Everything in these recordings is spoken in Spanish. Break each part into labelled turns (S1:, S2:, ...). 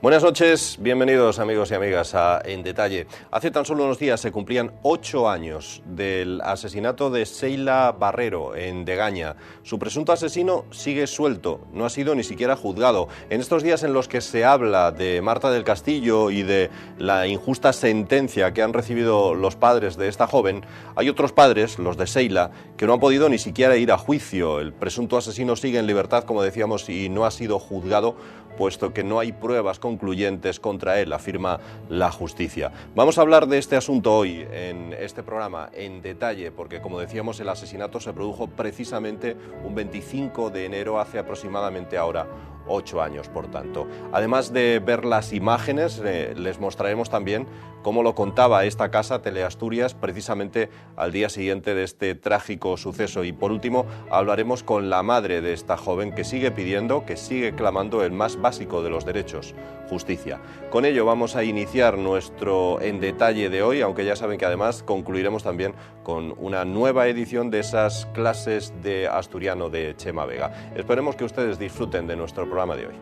S1: Buenas noches, bienvenidos amigos y amigas a En Detalle. Hace tan solo unos días se cumplían 8 años del asesinato de Sheila Barrero en Degaña. Su presunto asesino sigue suelto, no ha sido ni siquiera juzgado. En estos días en los que se habla de Marta del Castillo y de la injusta sentencia que han recibido los padres de esta joven, hay otros padres, los de Sheila, que no han podido ni siquiera ir a juicio. El presunto asesino sigue en libertad, como decíamos, y no ha sido juzgado, puesto que no hay pruebas concluyentes contra él, afirma la justicia. Vamos a hablar de este asunto hoy en este programa en detalle, porque como decíamos, el asesinato se produjo precisamente un 25 de enero, hace aproximadamente ahora 8 años, por tanto. Además de ver las imágenes, les mostraremos también cómo lo contaba esta casa, Teleasturias, precisamente al día siguiente de este trágico suceso. Y por último, hablaremos con la madre de esta joven que sigue pidiendo, que sigue clamando el más básico de los derechos, justicia. Con ello vamos a iniciar nuestro En Detalle de hoy, aunque ya saben que además concluiremos también con una nueva edición de esas clases de asturiano de Chema Vega. Esperemos que ustedes disfruten de nuestro programa de hoy.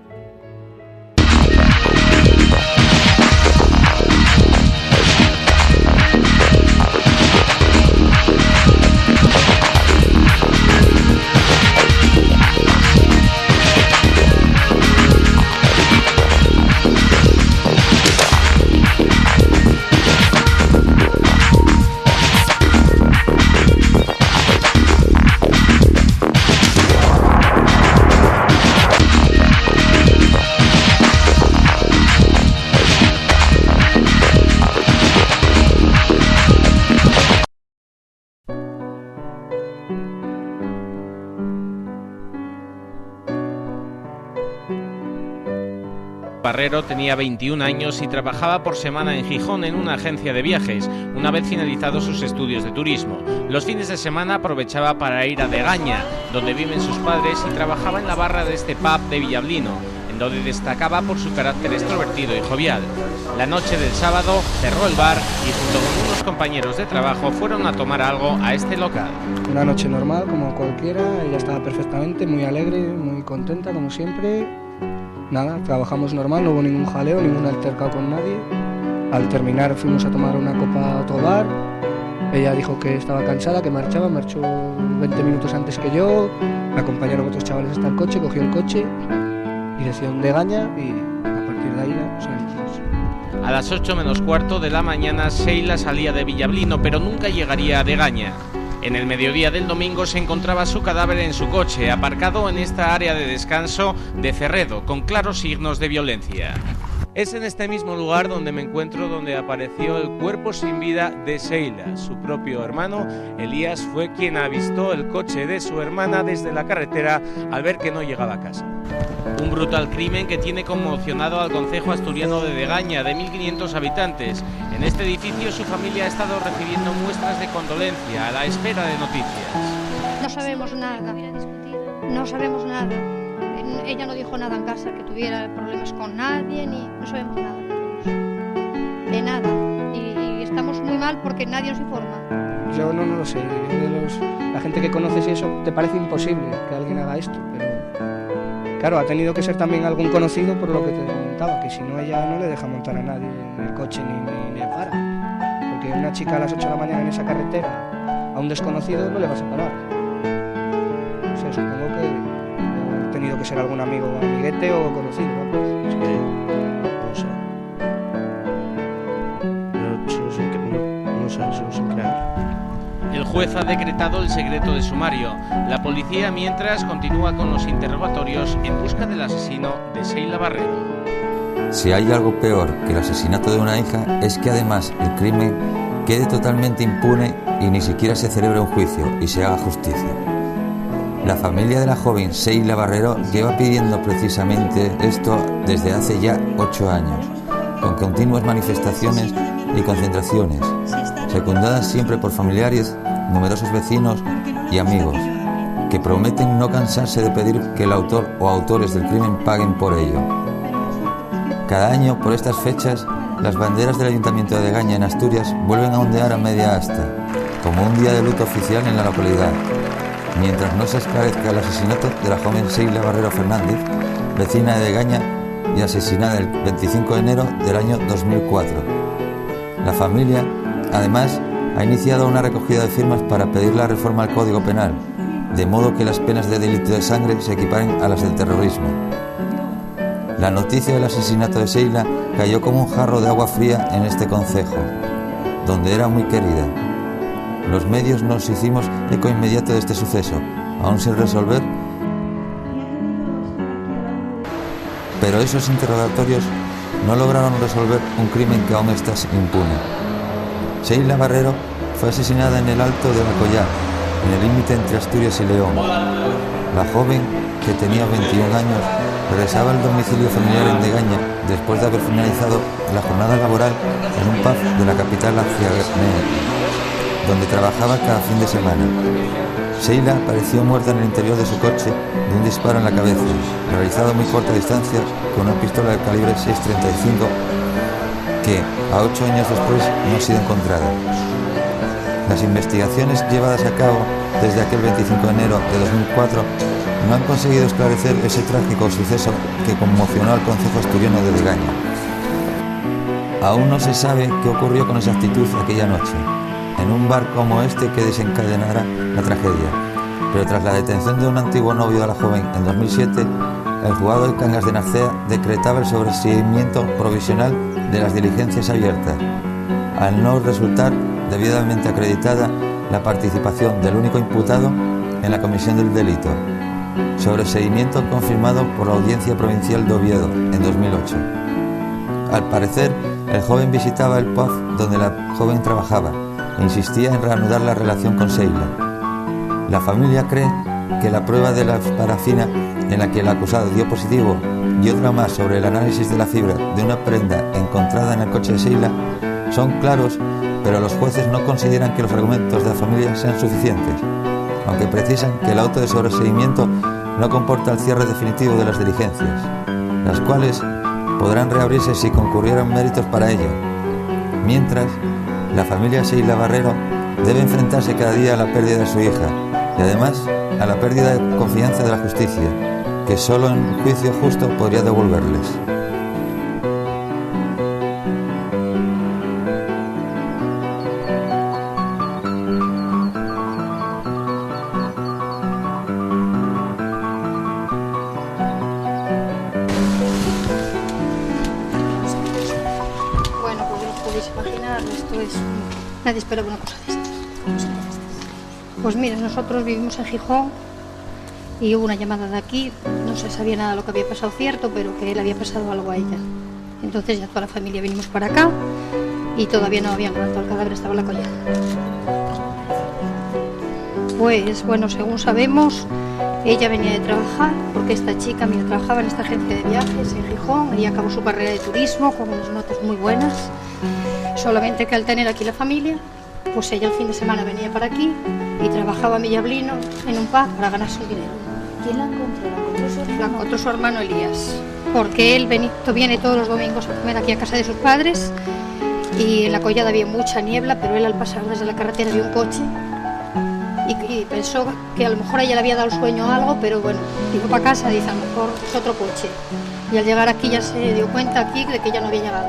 S2: Barrero tenía 21 años y trabajaba por semana en Gijón en una agencia de viajes, una vez finalizados sus estudios de turismo. Los fines de semana aprovechaba para ir a Degaña, donde viven sus padres, y trabajaba en la barra de este pub de Villablino, en donde destacaba por su carácter extrovertido y jovial. La noche del sábado cerró el bar y junto con unos compañeros de trabajo fueron a tomar algo a este local.
S3: Una noche normal, como cualquiera, ella estaba perfectamente, muy alegre, muy contenta, como siempre. Nada, trabajamos normal, no hubo ningún jaleo, ningún altercado con nadie. Al terminar fuimos a tomar una copa a otro bar. Ella dijo que estaba cansada, que marchó 20 minutos antes que yo. Me acompañaron otros chavales hasta el coche, cogió el coche, dirección de Degaña, y a partir de ahí ya salimos.
S2: A las 8 menos cuarto de la mañana, Sheila salía de Villablino, pero nunca llegaría a Degaña. En el mediodía del domingo se encontraba su cadáver en su coche, aparcado en esta área de descanso de Cerredo, con claros signos de violencia. Es en este mismo lugar donde me encuentro donde apareció el cuerpo sin vida de Sheila. Su propio hermano, Elías, fue quien avistó el coche de su hermana desde la carretera al ver que no llegaba a casa. Un brutal crimen que tiene conmocionado al concejo asturiano de Degaña, de 1.500 habitantes. En este edificio su familia ha estado recibiendo muestras de condolencia a la espera de noticias.
S4: No sabemos nada, no sabemos nada. Ella no dijo nada en casa, que tuviera problemas con nadie, ni no sabemos nada de nada. Y estamos muy mal porque nadie nos informa.
S3: Yo no lo sé, la gente que conoces y eso, te parece imposible que alguien haga esto, pero claro, ha tenido que ser también algún conocido, por lo que te comentaba, que si no, ella no le deja montar a nadie en el coche ni le para. Porque una chica a las 8 de la mañana en esa carretera, a un desconocido no le vas a parar. O sea, supongo que ha tenido que ser algún amigo o amiguete o conocido, ¿no?
S5: Es que no sé. No sé, eso es increíble.
S2: El juez ha decretado el secreto de sumario. La policía, mientras, continúa con los interrogatorios en busca del asesino de Sheila Barrero.
S6: Si hay algo peor que el asesinato de una hija, es que además el crimen quede totalmente impune y ni siquiera se celebre un juicio y se haga justicia. La familia de la joven Sheila Barrero lleva pidiendo precisamente esto desde hace ya 8 años, con continuas manifestaciones y concentraciones, secundadas siempre por familiares, numerosos vecinos y amigos, que prometen no cansarse de pedir que el autor o autores del crimen paguen por ello. Cada año, por estas fechas, las banderas del Ayuntamiento de Degaña en Asturias vuelven a ondear a media asta, como un día de luto oficial en la localidad, mientras no se esclarezca el asesinato de la joven Sheila Barrero Fernández, vecina de Degaña, y asesinada el 25 de enero del año 2004. La familia, además, ha iniciado una recogida de firmas para pedir la reforma al Código Penal, de modo que las penas de delito de sangre se equiparen a las del terrorismo. La noticia del asesinato de Sheila cayó como un jarro de agua fría en este concejo, donde era muy querida. Los medios nos hicimos eco inmediato de este suceso, aún sin resolver, pero esos interrogatorios no lograron resolver un crimen que aún está impune. Sheila Barrero fue asesinada en el Alto de la Collá, en el límite entre Asturias y León. La joven, que tenía 21 años, regresaba al domicilio familiar en Degaña después de haber finalizado la jornada laboral en un pub de la capital aciagnea, donde trabajaba cada fin de semana. Sheila apareció muerta en el interior de su coche de un disparo en la cabeza, realizado a muy corta distancia con una pistola de calibre 6.35 que, a 8 años después, no ha sido encontrada. Las investigaciones llevadas a cabo desde aquel 25 de enero de 2004 no han conseguido esclarecer ese trágico suceso que conmocionó al concejo asturiano de Degaña. Aún no se sabe qué ocurrió con exactitud aquella noche, en un bar como este que desencadenara la tragedia, pero tras la detención de un antiguo novio de la joven en 2007, el juzgado de Cangas de Narcea decretaba el sobreseimiento provisional de las diligencias abiertas, al no resultar debidamente acreditada la participación del único imputado en la comisión del delito, sobreseimiento confirmado por la Audiencia Provincial de Oviedo en 2008. Al parecer, el joven visitaba el pub donde la joven trabajaba e insistía en reanudar la relación con Sheila. La familia cree que la prueba de la parafina en la que el acusado dio positivo y otra más sobre el análisis de la fibra de una prenda encontrada en el coche de Sheila son claros, pero los jueces no consideran que los argumentos de la familia sean suficientes, aunque precisan que el auto de sobreseimiento no comporta el cierre definitivo de las diligencias, las cuales podrán reabrirse si concurrieran méritos para ello. Mientras, la familia Sheila Barrero debe enfrentarse cada día a la pérdida de su hija y además a la pérdida de confianza de la justicia, que solo en un juicio justo podría devolverles.
S4: Bueno, pues os podéis imaginar, esto es... Nadie esperaba una cosa de estas. Pues mira, nosotros vivimos en Gijón y hubo una llamada de aquí, no se sabía nada de lo que había pasado cierto, pero que le había pasado algo a ella. Entonces ya toda la familia vinimos para acá y todavía no habían muerto, el cadáver estaba en la collada. Pues bueno, según sabemos, ella venía de trabajar, porque esta chica, mira, trabajaba en esta agencia de viajes en Gijón y acabó su carrera de turismo con unas notas muy buenas, solamente que al tener aquí la familia, pues ella el fin de semana venía para aquí y trabajaba en Villablino en un pub para ganarse un dinero.
S7: ¿Quién la encontró?
S4: La encontró su hermano Elías, porque él viene todos los domingos a comer aquí a casa de sus padres y en la collada había mucha niebla, pero él al pasar desde la carretera vio un coche y pensó que a lo mejor a ella le había dado el sueño o algo, pero bueno, dijo para casa, dice a lo mejor es otro coche. Y al llegar aquí ya se dio cuenta aquí de que ella no había llegado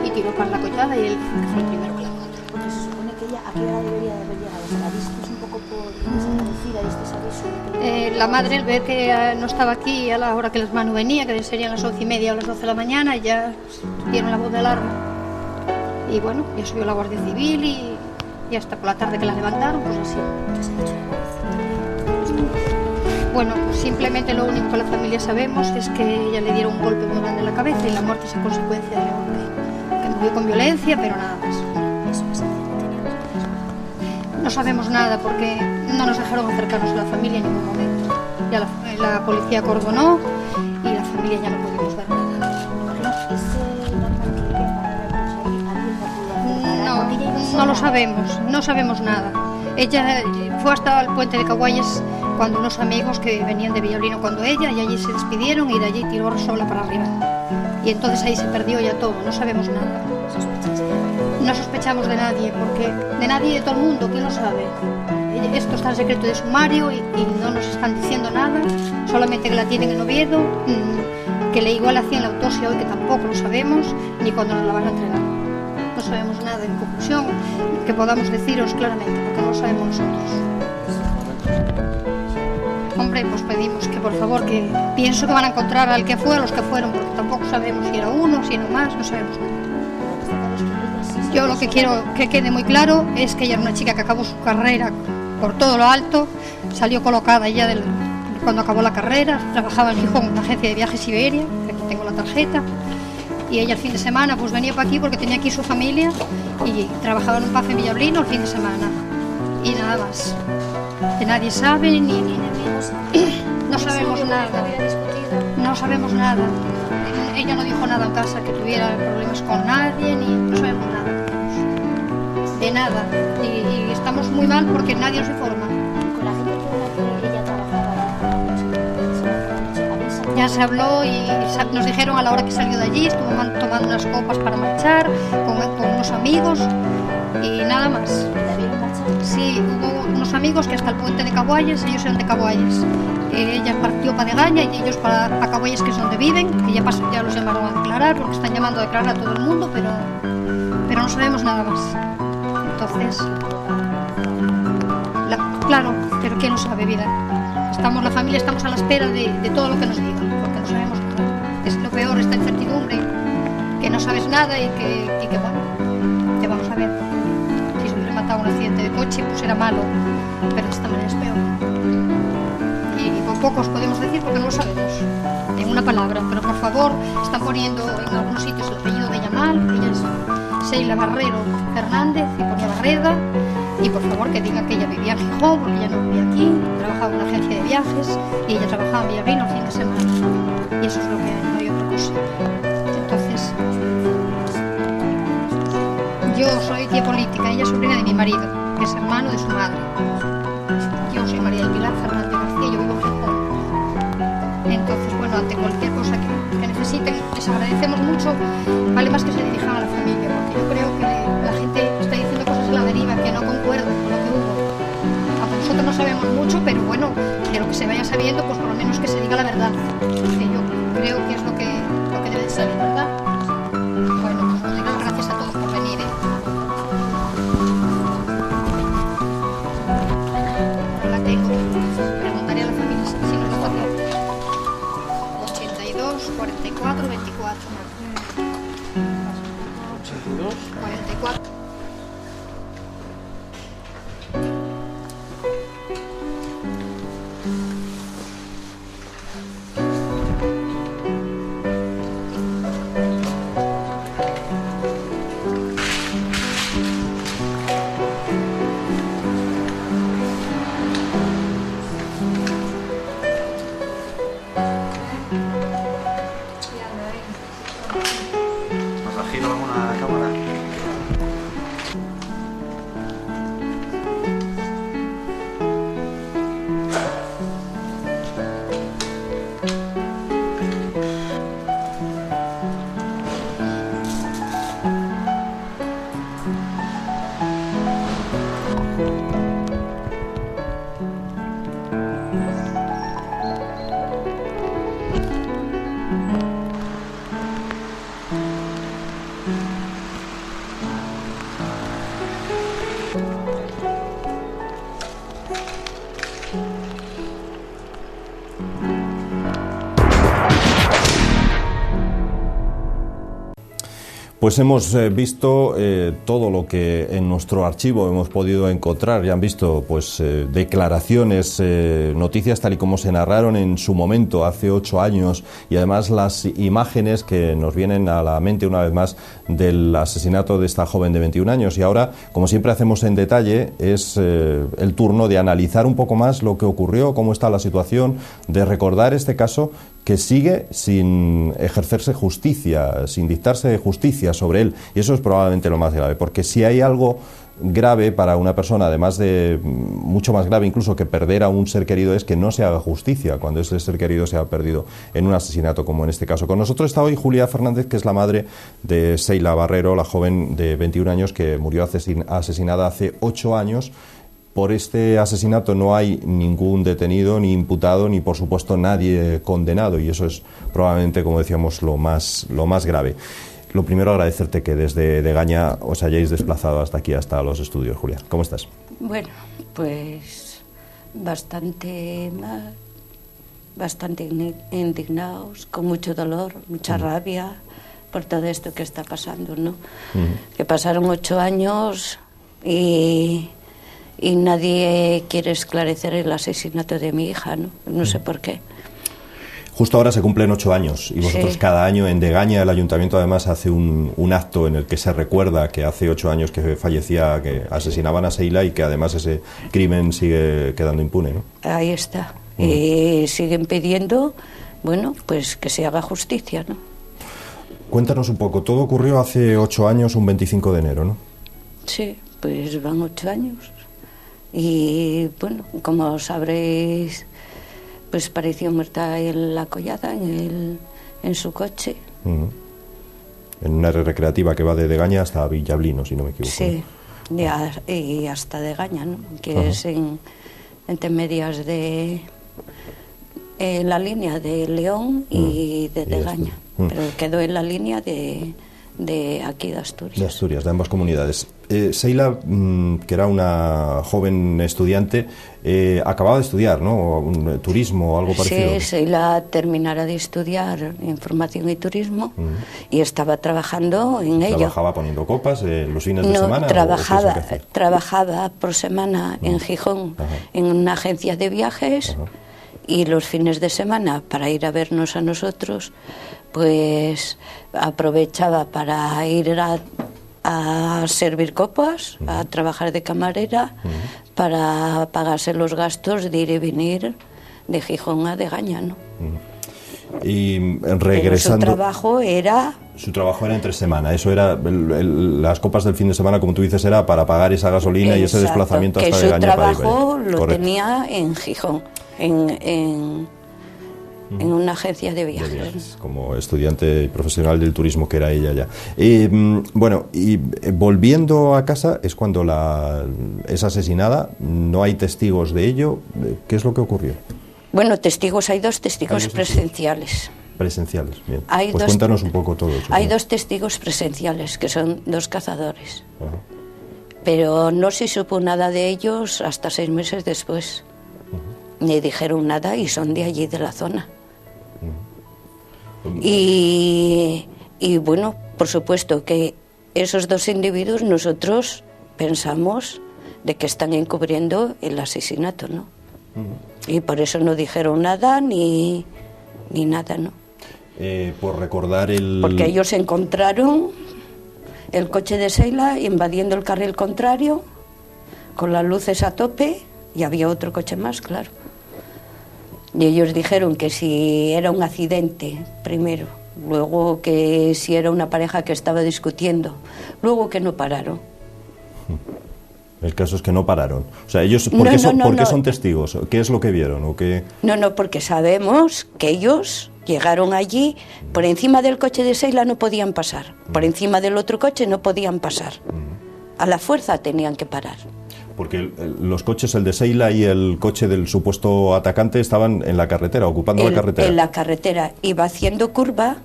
S4: y tiró para la collada y él fue el primero que la encontró.
S7: Porque se supone que ella a qué hora debería de haber llegado. ¿Se la visto un poco por desaparecida y este aviso?
S4: La madre, al ver que no estaba aquí a la hora que el hermano venía, que serían las 11:30 o las 12 de la mañana, ya dieron la voz de alarma. Y bueno, ya subió la Guardia Civil y hasta por la tarde que la levantaron, pues así. Bueno, simplemente lo único que la familia sabemos es que ella le dieron un golpe muy grande en la cabeza y la muerte es a consecuencia del golpe. Que murió con violencia, pero nada más. No sabemos nada porque no nos dejaron acercarnos a la familia en ningún momento. Ya la policía acordonó y la familia ya no pudimos ver nada. No lo sabemos, no sabemos nada. Ella fue hasta el puente de Caguayas cuando unos amigos que venían de Villablino cuando ella, y allí se despidieron y de allí tiró sola para arriba. Y entonces ahí se perdió ya todo, no sabemos nada. No sospechamos de nadie, porque de nadie y de todo el mundo, ¿quién lo sabe? esto está en secreto de sumario y no nos están diciendo nada, solamente que la tienen en Oviedo, que le igual hacían la autopsia hoy, que tampoco lo sabemos, ni cuándo nos la van a entregar. No sabemos nada en conclusión que podamos deciros claramente, porque no lo sabemos nosotros. Hombre, pues pedimos que por favor, que pienso que van a encontrar al que fue, a los que fueron, porque tampoco sabemos si era uno, si era más, no sabemos nada. Yo lo que quiero que quede muy claro es que ella era una chica que acabó su carrera por todo lo alto, salió colocada ya cuando acabó la carrera, trabajaba en Gijón en una agencia de viajes Iberia, que tengo la tarjeta, y ella el fin de semana pues venía para aquí porque tenía aquí su familia y trabajaba en un pub en Villablino el fin de semana, y nada más. Que nadie sabe ni no sabemos nada. No sabemos nada. Ella no dijo nada en casa que tuviera problemas con nadie, ni no sabemos nada. De nada. Y estamos muy mal porque nadie nos informa.
S7: Con la gente con la que ella trabajaba,
S4: ya se habló y nos dijeron a la hora que salió de allí, estuvo tomando unas copas para marchar con unos amigos y nada más. Sí, hubo unos amigos que hasta el puente de Cabualles, ellos eran de Cabualles. Ella partió para Degaña y ellos para Cabualles, que es donde viven, que ya los llamaron a declarar, porque están llamando a declarar a todo el mundo, pero no sabemos nada más. Entonces, claro, pero ¿quién lo sabe, vida? La familia estamos a la espera de todo lo que nos digan, porque no sabemos nada. Es lo peor, esta incertidumbre, que no sabes nada y que bueno, que vamos a ver. Si se hubiera matado un accidente de coche, pues era malo, pero de esta manera es peor. Y con poco os podemos decir porque no lo sabemos, en una palabra, pero por favor, están poniendo en algunos sitios el apellido de ella mal, ella es Sheila Barrero Fernández y ponía Barreda, y por favor que digan que ella vivía en Gijón, porque ella no vivía aquí, trabajaba en una agencia de viajes y ella trabajaba en Villablino el fin de semana, y eso es lo que hay, no hay otra cosa. Entonces, yo soy tía política, ella es sobrina de mi marido, que es hermano de su madre. Yo soy María del Pilar Fernández García, yo vivo en Gijón. Entonces, bueno, ante cualquier cosa que necesiten, les agradecemos mucho, vale más que se dirijan a la familia, porque yo creo que la gente está diciendo cosas a la deriva que no concuerdan con lo que hubo. Aunque nosotros no sabemos mucho, pero bueno, quiero que se vaya sabiendo, pues por lo menos que se diga la verdad, que yo creo que es lo que debe de salir, ¿verdad? Bueno, pues os doy las gracias a todos por venir, No la tengo. Preguntaré a la familia si nos está bien. 82 44 24.
S2: 82
S4: 44.
S1: Pues hemos visto todo lo que en nuestro archivo hemos podido encontrar. Ya han visto pues declaraciones, noticias tal y como se narraron en su momento, hace 8 años, y además las imágenes que nos vienen a la mente una vez más del asesinato de esta joven de 21 años. Y ahora, como siempre hacemos en detalle, es el turno de analizar un poco más lo que ocurrió, cómo está la situación, de recordar este caso que sigue sin ejercerse justicia, sin dictarse justicia sobre él. Y eso es probablemente lo más grave, porque si hay algo grave para una persona, además de mucho más grave incluso que perder a un ser querido, es que no se haga justicia cuando ese ser querido se ha perdido en un asesinato como en este caso. Con nosotros está hoy Julia Fernández, que es la madre de Sheila Barrero, la joven de 21 años que murió asesinada hace 8 años por este asesinato no hay ningún detenido, ni imputado, ni por supuesto nadie condenado, y eso es probablemente, como decíamos, lo más grave. Lo primero, agradecerte que desde Degaña os hayáis desplazado hasta aquí, hasta los estudios. Julia, ¿cómo estás?
S8: Bueno, pues bastante mal, bastante indignados, con mucho dolor, mucha rabia por todo esto que está pasando, ¿no? Que pasaron 8 años y nadie quiere esclarecer el asesinato de mi hija, ¿no? No sé por qué.
S1: Justo ahora se cumplen 8 años y vosotros
S8: Sí.
S1: cada año en Degaña el ayuntamiento además hace un acto en el que se recuerda que hace 8 años que fallecía, que asesinaban a Seila y que además ese crimen sigue quedando impune, ¿no?
S8: Ahí está. Y siguen pidiendo, bueno, pues que se haga justicia, ¿no?
S1: Cuéntanos un poco, todo ocurrió hace 8 años, un 25 de enero, ¿no?
S8: Sí, pues van 8 años. Y bueno, como sabréis, pues pareció muerta en la collada, en su coche.
S1: En una área recreativa que va de Degaña hasta Villablino, si no me equivoco.
S8: Sí, y hasta Degaña, ¿no? Que
S1: Ajá.
S8: es entre medias de la línea de León y de Degaña. Pero quedó en la línea de aquí de Asturias.
S1: De Asturias, de ambas comunidades. Seila, que era una joven estudiante, acababa de estudiar, ¿no? Un turismo o algo parecido.
S8: Sí, Seila terminara de estudiar información y turismo y estaba trabajando en ello.
S1: ¿Trabajaba poniendo copas los fines de semana?
S8: Trabajaba por semana en Gijón, en una agencia de viajes, y los fines de semana, para ir a vernos a nosotros, pues aprovechaba para ir a servir copas, a trabajar de camarera, para pagarse los gastos de ir y venir de Gijón a Degaña, ¿no?
S1: Y
S8: Pero
S1: regresando...
S8: Su trabajo era
S1: entre semana, eso era, las copas del fin de semana, como tú dices, era para pagar esa gasolina y ese desplazamiento hasta Degaña.
S8: Que su
S1: para ir.
S8: trabajo lo
S1: Correcto.
S8: tenía en Gijón, en una agencia de viajes.
S1: Como estudiante y profesional del turismo que era ella ya. Bueno, y volviendo a casa es cuando es asesinada, no hay testigos de ello. ¿Qué es lo que ocurrió?
S8: Bueno, testigos, hay 2 testigos presenciales.
S1: Presenciales, bien.
S8: Hay
S1: pues
S8: dos-
S1: cuéntanos un poco todo eso.
S8: Hay 2 testigos presenciales, que son 2 cazadores. Pero no se supo nada de ellos hasta 6 meses después. Ni dijeron nada y son de allí, de la zona. Y bueno, por supuesto que esos 2 individuos nosotros pensamos de que están encubriendo el asesinato, ¿no? Y por eso no dijeron nada ni nada, ¿no?
S1: Por recordar
S8: Porque ellos encontraron el coche de Seila invadiendo el carril contrario, con las luces a tope, y había otro coche más, claro. Y ellos dijeron que si era un accidente, primero, luego que si era una pareja que estaba discutiendo, luego que no pararon.
S1: El caso es que no pararon. O sea, ellos, ¿por qué son testigos? ¿Qué es lo que vieron? ¿O qué?
S8: No, porque sabemos que ellos llegaron allí, por encima del coche de Seila no podían pasar, por encima del otro coche no podían pasar. A la fuerza tenían que parar.
S1: Porque los coches, el de Seila y el coche del supuesto atacante, estaban en la carretera, ocupando la carretera.
S8: En la carretera, iba haciendo curva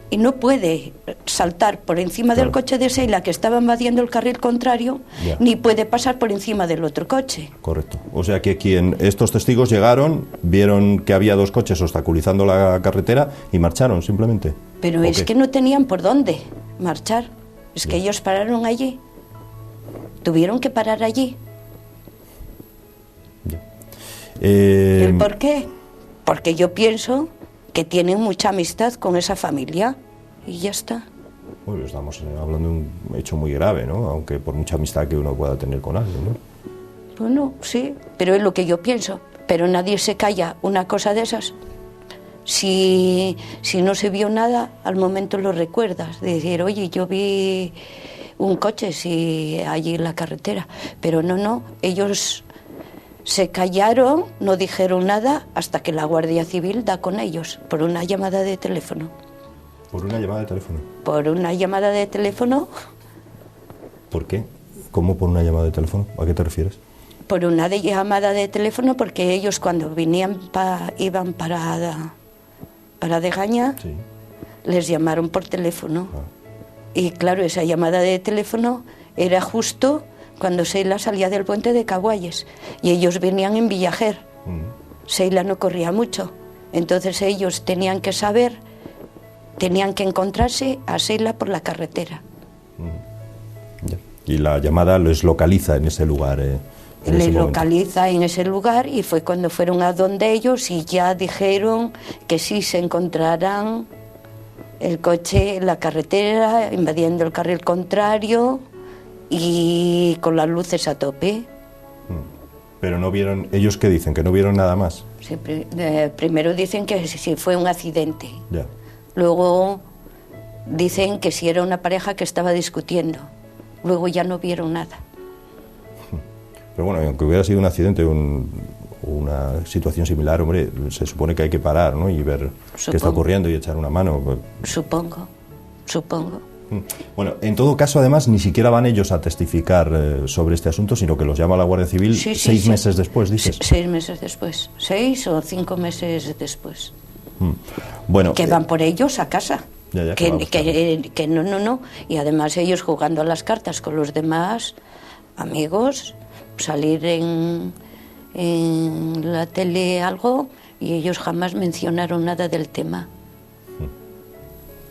S8: y no puede saltar por encima del coche de Seila que estaba invadiendo el carril contrario, ni puede pasar por encima del otro coche.
S1: Correcto. O sea que estos testigos llegaron, vieron que había 2 coches obstaculizando la carretera y marcharon simplemente.
S8: Pero es que no tenían por dónde marchar. Es que ellos pararon allí. Tuvieron que parar allí. ¿El por qué? Porque yo pienso que tienen mucha amistad con esa familia y ya está.
S1: Bueno, estamos hablando de un hecho muy grave, ¿no? Aunque por mucha amistad que uno pueda tener con alguien, ¿no?
S8: Bueno, sí, pero es lo que yo pienso. Pero nadie se calla una cosa de esas. Si no se vio nada, al momento lo recuerdas. De decir, oye, yo vi un coche allí en la carretera. Pero no, ellos se callaron, no dijeron nada hasta que la Guardia Civil da con ellos por una llamada de teléfono.
S1: ¿Por una llamada de teléfono?
S8: Por una llamada de teléfono.
S1: ¿Por qué? ¿Cómo por una llamada de teléfono? ¿A qué te refieres?
S8: Por una llamada de teléfono, porque ellos cuando iban para Degaña,
S1: Sí.
S8: les llamaron por teléfono.
S1: Ah.
S8: Y claro, esa llamada de teléfono era justo cuando Seila salía del puente de Caguayes y ellos venían en Villajer. Seila no corría mucho, entonces ellos tenían que encontrarse a Seila por la carretera.
S1: Ya. Y la llamada les localiza en ese lugar.
S8: Les localiza en ese lugar y fue cuando fueron a donde ellos y ya dijeron que sí se encontrarán el coche en la carretera, invadiendo el carril contrario y con las luces a tope.
S1: Pero no vieron, ¿ellos qué dicen? ¿Que no vieron nada más?
S8: Sí, primero dicen que sí fue un accidente.
S1: Ya.
S8: Luego dicen que sí era una pareja que estaba discutiendo. Luego ya no vieron nada.
S1: Pero bueno, aunque hubiera sido un accidente, una situación similar, hombre, se supone que hay que parar, ¿no? Y ver qué está ocurriendo y echar una mano.
S8: Supongo.
S1: Bueno, en todo caso, además, ni siquiera van ellos a testificar sobre este asunto, sino que los llama la Guardia Civil seis meses después, dices. 6
S8: meses después. 6 o 5 meses después.
S1: Bueno,
S8: que van por ellos a casa.
S1: Ya,
S8: que no. Y además ellos jugando a las cartas con los demás amigos, salir en la tele algo y ellos jamás mencionaron nada del tema.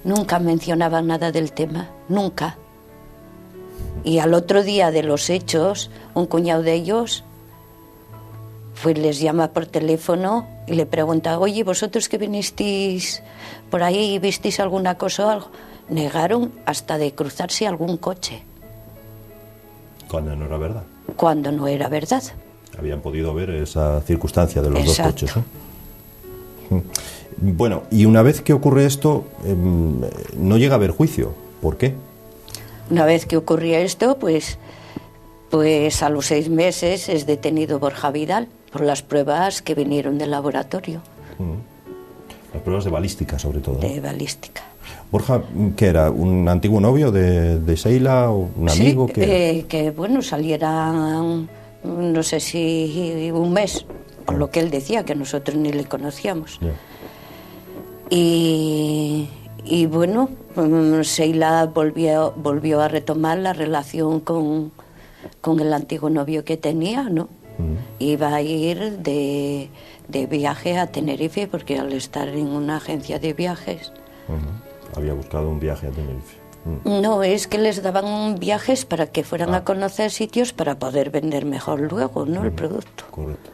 S8: Nunca mencionaban nada del tema, nunca. Y al otro día de los hechos, un cuñado de ellos les llama por teléfono y le pregunta: oye, ¿vosotros que vinisteis por ahí y visteis alguna cosa o algo? Negaron hasta de cruzarse algún coche.
S1: Cuando no era verdad.
S8: Cuando no era verdad.
S1: Habían podido ver esa circunstancia de los dos coches, ¿no? Bueno, y una vez que ocurre esto, no llega a haber juicio. ¿Por qué?
S8: Una vez que ocurría esto, pues a los 6 meses es detenido Borja Vidal por las pruebas que vinieron del laboratorio.
S1: Las pruebas de balística, sobre todo.
S8: De balística.
S1: Borja, ¿qué era? ¿Un antiguo novio de Seila o un amigo?
S8: Sí, que bueno, salieran, no sé si un mes, por lo que él decía, que nosotros ni le conocíamos.
S1: Yeah.
S8: Y bueno, Seila volvió a retomar la relación con el antiguo novio que tenía, ¿no? Iba a ir de viaje a Tenerife, porque al estar en una agencia de viajes...
S1: Había buscado un viaje a Tenerife.
S8: No, es que les daban viajes para que fueran a conocer sitios para poder vender mejor luego, ¿no? El producto.
S1: Correcto.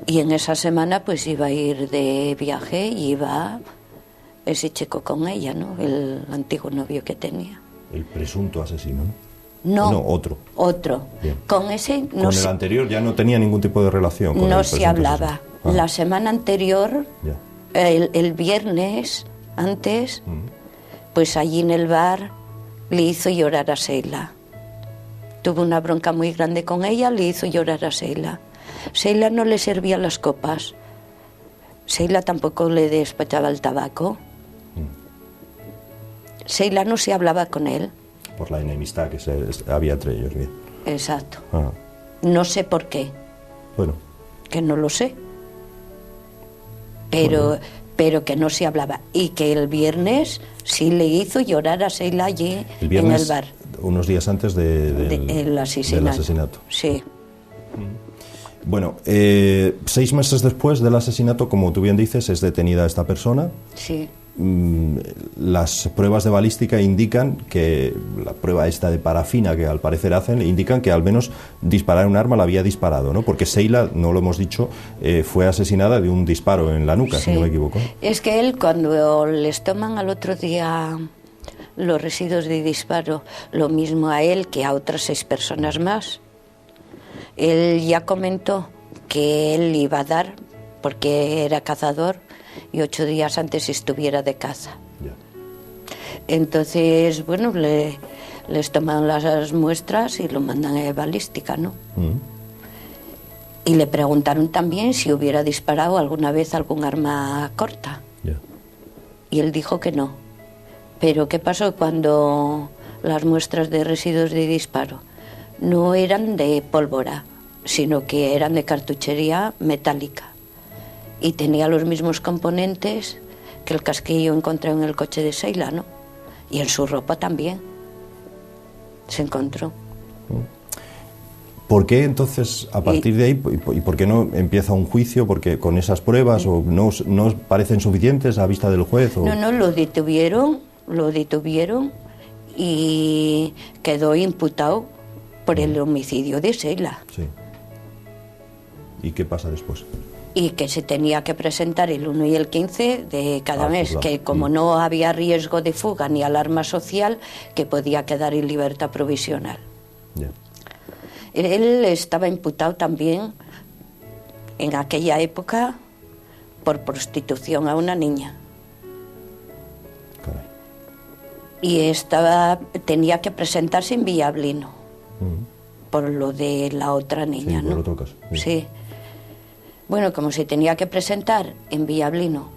S8: Y en esa semana pues iba a ir de viaje y iba ese chico con ella, ¿no? El antiguo novio que tenía.
S1: El presunto asesino, ¿no?
S8: No,
S1: otro. Bien.
S8: Con ese no.
S1: Con el anterior ya no tenía ningún tipo de relación. Con
S8: no
S1: el
S8: se hablaba. La semana anterior, el viernes antes, pues allí en el bar le hizo llorar a Seila. Tuvo una bronca muy grande con ella, le hizo llorar a Seila. Seila no le servía las copas. Seila tampoco le despachaba el tabaco. Seila no se hablaba con él.
S1: Por la enemistad que había entre ellos, bien.
S8: Exacto. No sé por qué.
S1: Bueno.
S8: Que no lo sé. Pero que no se hablaba. Y que el viernes sí le hizo llorar a Seila allí en el bar.
S1: Unos días antes del asesinato.
S8: Sí.
S1: Bueno, 6 meses después del asesinato, como tú bien dices, es detenida esta persona.
S8: Sí.
S1: Las pruebas de balística indican que, la prueba esta de parafina que al parecer hacen, indican que al menos disparar un arma la había disparado, ¿no? Porque Seila, no lo hemos dicho, fue asesinada de un disparo en la nuca, si no me equivoco.
S8: Es que él, cuando les toman al otro día los residuos de disparo, lo mismo a él que a otras 6 personas más, él ya comentó que él iba a dar, porque era cazador, y 8 días antes estuviera de caza. Entonces, bueno, les toman las muestras y lo mandan a balística, ¿no? Y le preguntaron también si hubiera disparado alguna vez algún arma corta. Y él dijo que no. Pero ¿qué pasó cuando las muestras de residuos de disparo no eran de pólvora, sino que eran de cartuchería metálica. Y tenía los mismos componentes que el casquillo encontrado en el coche de Sheila, ¿no? Y en su ropa también se encontró.
S9: ¿Por qué entonces, a partir de ahí, y por qué no empieza un juicio? ¿Porque con esas pruebas o no parecen suficientes a vista del juez? O...
S8: No, lo detuvieron y quedó imputado por el homicidio de Sheila.
S9: Sí. ¿Y qué pasa después?
S8: Y que se tenía que presentar el 1 y el 15 de cada mes,
S9: claro.
S8: que como no había riesgo de fuga ni alarma social, que podía quedar en libertad provisional.
S9: Yeah.
S8: Él estaba imputado también en aquella época por prostitución a una niña.
S9: Caray.
S8: Y tenía que presentarse en Villablino por lo de la otra niña,
S9: sí,
S8: ¿no?
S9: por otro caso.
S8: Sí. Bueno, como se tenía que presentar en Villablino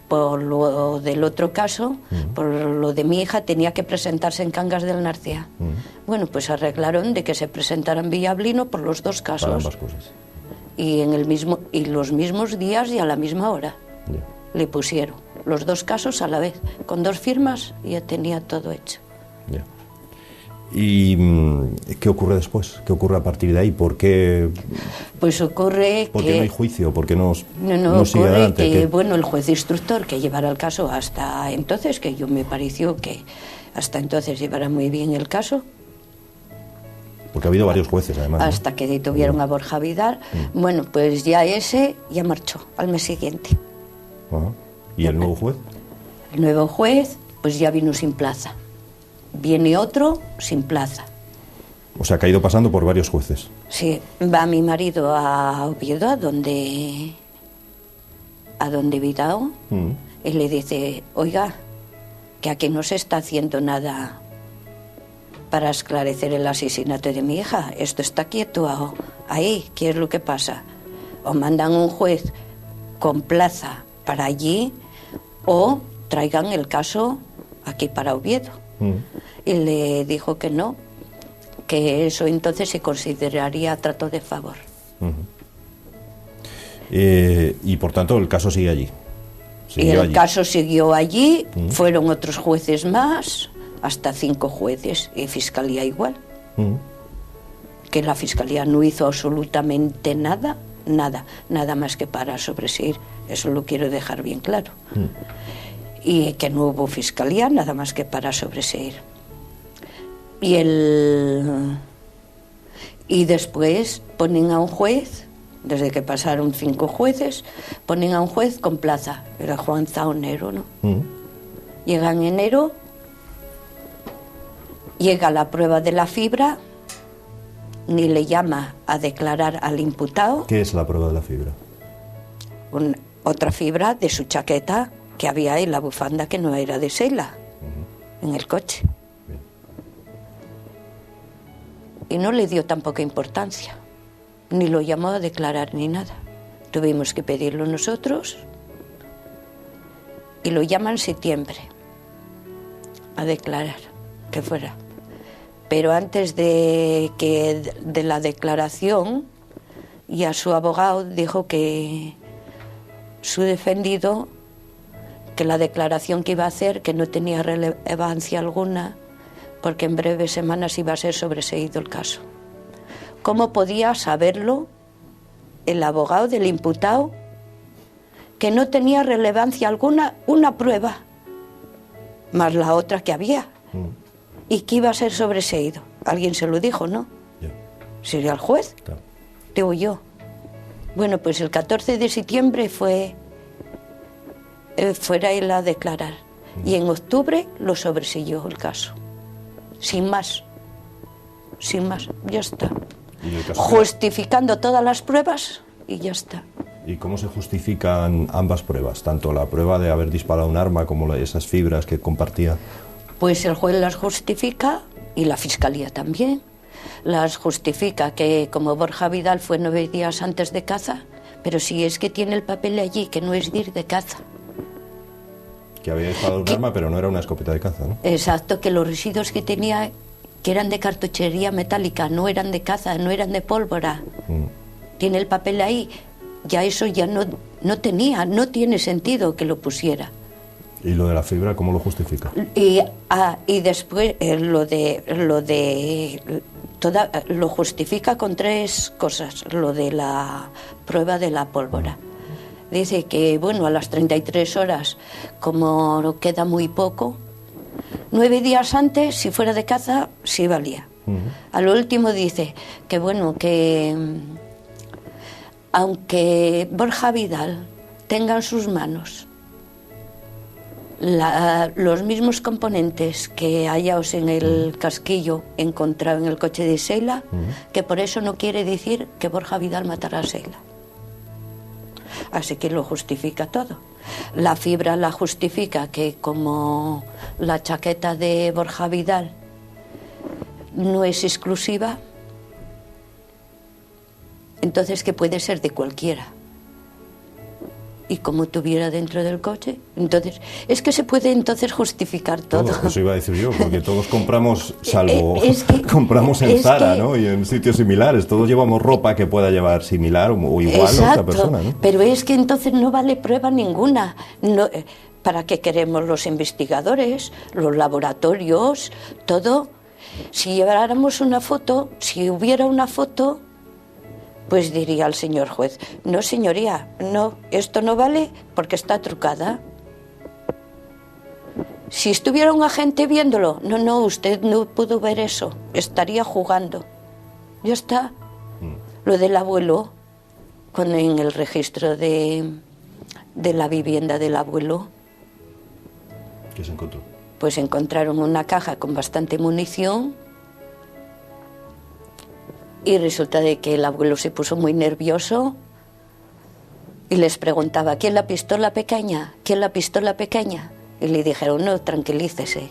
S8: por lo del otro caso, por lo de mi hija, tenía que presentarse en Cangas del Narcea. Bueno, pues arreglaron de que se presentara en Villablino por los dos casos.
S9: Para ambas cosas.
S8: Y los mismos días y a la misma hora.
S9: Yeah.
S8: Le pusieron los dos casos a la vez, con 2 firmas, y ya tenía todo hecho.
S9: Yeah. ¿Y qué ocurre después? ¿Qué ocurre a partir de ahí? ¿Por qué?
S8: Pues ocurre
S9: ¿Por
S8: que...
S9: qué no hay juicio? ¿Por qué no sigue
S8: ocurre
S9: adelante?
S8: que, bueno, el juez instructor que llevara el caso hasta entonces, que yo me pareció que hasta entonces llevara muy bien el caso.
S9: Porque ha habido varios jueces, además.
S8: Hasta que detuvieron a Borja Vidal. Bueno, pues ya ese ya marchó al mes siguiente.
S9: Ajá. ¿Y el nuevo juez?
S8: El nuevo juez, pues ya vino sin plaza. Viene otro sin plaza.
S9: O sea, que ha ido pasando por varios jueces.
S8: Sí, va mi marido a Oviedo, a donde Vidal, y le dice, oiga, que aquí no se está haciendo nada para esclarecer el asesinato de mi hija. Esto está quieto ahí. ¿Qué es lo que pasa? O mandan un juez con plaza para allí o traigan el caso aquí para Oviedo. Y le dijo que no, que eso entonces se consideraría trato de favor.
S9: Y por tanto el caso sigue allí.
S8: Caso siguió allí, fueron otros jueces más, hasta 5 jueces, y fiscalía igual. Que la fiscalía no hizo absolutamente nada más que para sobreseír. Eso lo quiero dejar bien claro. Y que no hubo fiscalía, nada más que para sobreseír. Y después ponen a un juez, desde que pasaron 5 jueces, ponen a un juez con plaza, era Juan Zaonero, ¿no? Llega en enero, llega la prueba de la fibra, ni le llama a declarar al imputado.
S9: ¿Qué es la prueba de la fibra?
S8: Otra fibra de su chaqueta que había en la bufanda, que no era de Sheila, en el coche.
S9: Bien.
S8: Y no le dio tampoco importancia, ni lo llamó a declarar ni nada. Tuvimos que pedirlo nosotros y lo llaman en septiembre a declarar que fuera. Pero antes de la declaración, ya su abogado dijo que su defendido, que la declaración que iba a hacer, que no tenía relevancia alguna, porque en breves semanas iba a ser sobreseído el caso. ¿Cómo podía saberlo el abogado del imputado que no tenía relevancia alguna una prueba, más la otra que había, y que iba a ser sobreseído? Alguien se lo dijo, ¿no?
S9: Yeah.
S8: ¿Sería el juez?
S9: Claro.
S8: Digo yo. Bueno, pues el 14 de septiembre fuera él a declarar. Y en octubre lo sobreseyó el caso. Sin más, ya está.
S9: ¿Y el caso
S8: justificando todas las pruebas y ya está.
S9: ¿Y cómo se justifican ambas pruebas? Tanto la prueba de haber disparado un arma como esas fibras que compartía.
S8: Pues el juez las justifica y la fiscalía también. Las justifica que como Borja Vidal fue 9 días antes de caza, pero si es que tiene el papel allí, que no es de ir de caza.
S9: Que había disparado un arma, pero no era una escopeta de caza, ¿no?
S8: Exacto, que los residuos que tenía que eran de cartuchería metálica, no eran de caza, no eran de pólvora. Tiene el papel ahí, ya eso ya no tiene sentido que lo pusiera.
S9: ¿Y lo de la fibra, cómo lo justifica?
S8: Y después lo justifica con 3 cosas, lo de la prueba de la pólvora. Dice que, bueno, a las 33 horas, como queda muy poco, 9 días antes, si fuera de caza, sí valía. A lo último dice que, bueno, que aunque Borja Vidal tenga en sus manos los mismos componentes que hallaos en el casquillo encontrado en el coche de Sheila, que por eso no quiere decir que Borja Vidal matara a Sheila. Así que lo justifica todo. La fibra la justifica que como la chaqueta de Borja Vidal no es exclusiva, entonces que puede ser de cualquiera. Y como tuviera dentro del coche, entonces es que se puede entonces justificar todo.
S9: Eso iba a decir yo, porque todos compramos, salvo compramos en Zara, ¿no? Y en sitios similares, todos llevamos ropa que pueda llevar similar o igual a otra persona, ¿no?
S8: Pero es que entonces no vale prueba ninguna. No, ¿para qué queremos los investigadores, los laboratorios, todo? Si lleváramos una foto, si hubiera una foto, pues diría el señor juez, no señoría, no, esto no vale porque está trucada. Si estuviera un agente viéndolo, no, usted no pudo ver eso, estaría jugando. Ya está. Lo del abuelo, en el registro de la vivienda del abuelo.
S9: ¿Qué se encontró?
S8: Pues encontraron una caja con bastante munición. Y resulta de que el abuelo se puso muy nervioso y les preguntaba, ¿quién la pistola pequeña? ¿Quién la pistola pequeña? Y le dijeron, no, tranquilícese,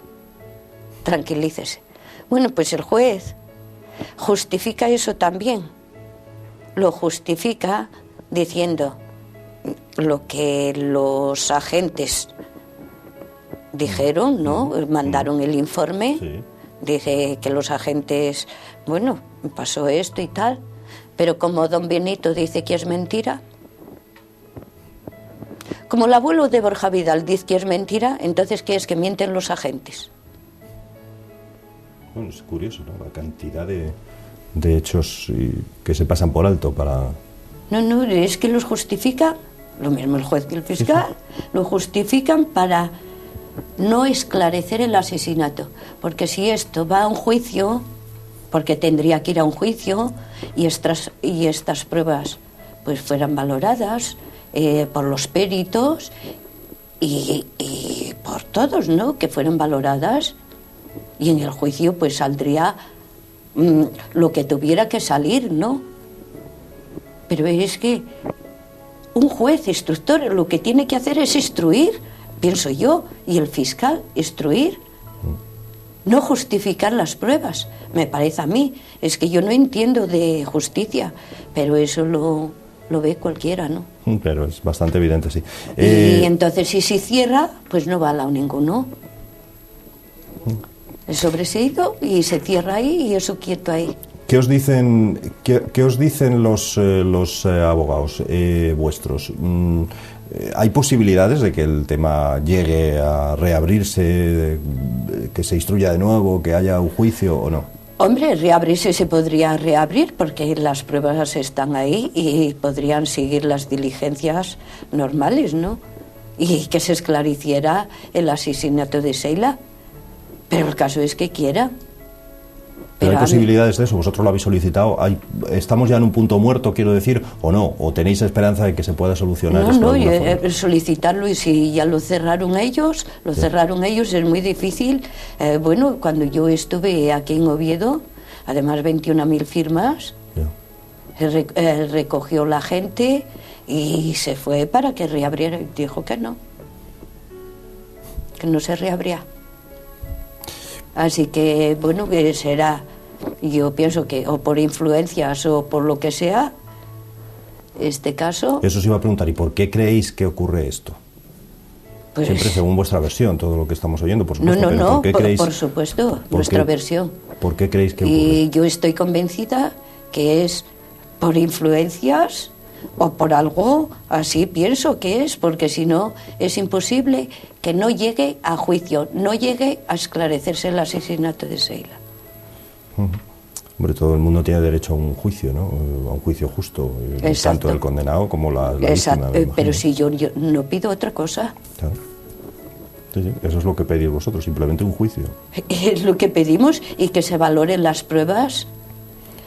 S8: tranquilícese. Bueno, pues el juez justifica eso también. Lo justifica diciendo lo que los agentes dijeron, ¿no? Mandaron el informe. Sí. Dice que los agentes, bueno, pasó esto y tal, pero como don Benito dice que es mentira, como el abuelo de Borja Vidal dice que es mentira, entonces ¿qué es? Que mienten los agentes.
S9: Bueno, es curioso, ¿no? La cantidad de hechos que se pasan por alto para...
S8: No, es que los justifica, lo mismo el juez que el fiscal, sí. Lo justifican para no esclarecer el asesinato, porque si esto va a un juicio, porque tendría que ir a un juicio y estas pruebas pues fueran valoradas por los peritos y por todos, ¿no? Que fueran valoradas y en el juicio pues saldría lo que tuviera que salir, ¿no? Pero es que un juez instructor lo que tiene que hacer es instruir, pienso yo, y el fiscal instruir, no justificar las pruebas, me parece a mí. Es que yo no entiendo de justicia, pero eso lo ve cualquiera, ¿no?
S9: Pero es bastante evidente, sí.
S8: Y entonces si se cierra, pues no va a lado ninguno. El sobreseído y se cierra ahí y eso quieto ahí.
S9: ¿Qué os dicen los abogados vuestros? ¿Hay posibilidades de que el tema llegue a reabrirse, que se instruya de nuevo, que haya un juicio o no?
S8: Hombre, reabrirse se podría reabrir porque las pruebas están ahí y podrían seguir las diligencias normales, ¿no? Y que se esclareciera el asesinato de Sheila. Pero el caso es que quiera.
S9: ¿Pero hay posibilidades de eso? ¿Vosotros lo habéis solicitado? ¿Estamos ya en un punto muerto, quiero decir, o no? ¿O tenéis esperanza de que se pueda solucionar esto?
S8: No, solicitarlo y si ya lo cerraron ellos, es muy difícil. Bueno, cuando yo estuve aquí en Oviedo, además 21.000 firmas, recogió la gente y se fue para que reabriera. Dijo que no se reabría. Así que, bueno, que será, yo pienso que o por influencias o por lo que sea, este caso...
S9: Eso os iba a preguntar, ¿y por qué creéis que ocurre esto?
S8: Pues,
S9: siempre según vuestra versión, todo lo que estamos oyendo, por supuesto.
S8: No, por supuesto, nuestra versión.
S9: ¿Por qué creéis que ocurre?
S8: Y yo estoy convencida que es por influencias o por algo, así pienso que es, porque si no es imposible que no llegue a juicio, no llegue a esclarecerse el asesinato de Sheila.
S9: Hombre, todo el mundo tiene derecho a un juicio, ¿no? A un juicio justo, tanto el condenado como la víctima.
S8: Pero si yo no pido otra cosa.
S9: Claro. Sí, eso es lo que pedís vosotros, simplemente un juicio.
S8: Es lo que pedimos, y que se valoren las pruebas,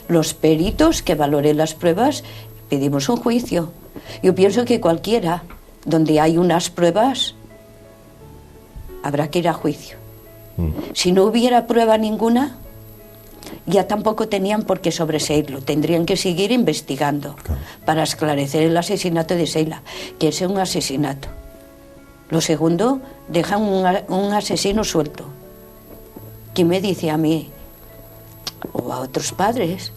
S8: los peritos que valoren las pruebas. Pedimos un juicio. Yo pienso que cualquiera donde hay unas pruebas habrá que ir a juicio. Si no hubiera prueba ninguna, ya tampoco tenían por qué sobreseírlo. Tendrían que seguir investigando para esclarecer el asesinato de Sheila, que es un asesinato. Lo segundo, dejan un asesino suelto. ¿Quién me dice a mí o a otros padres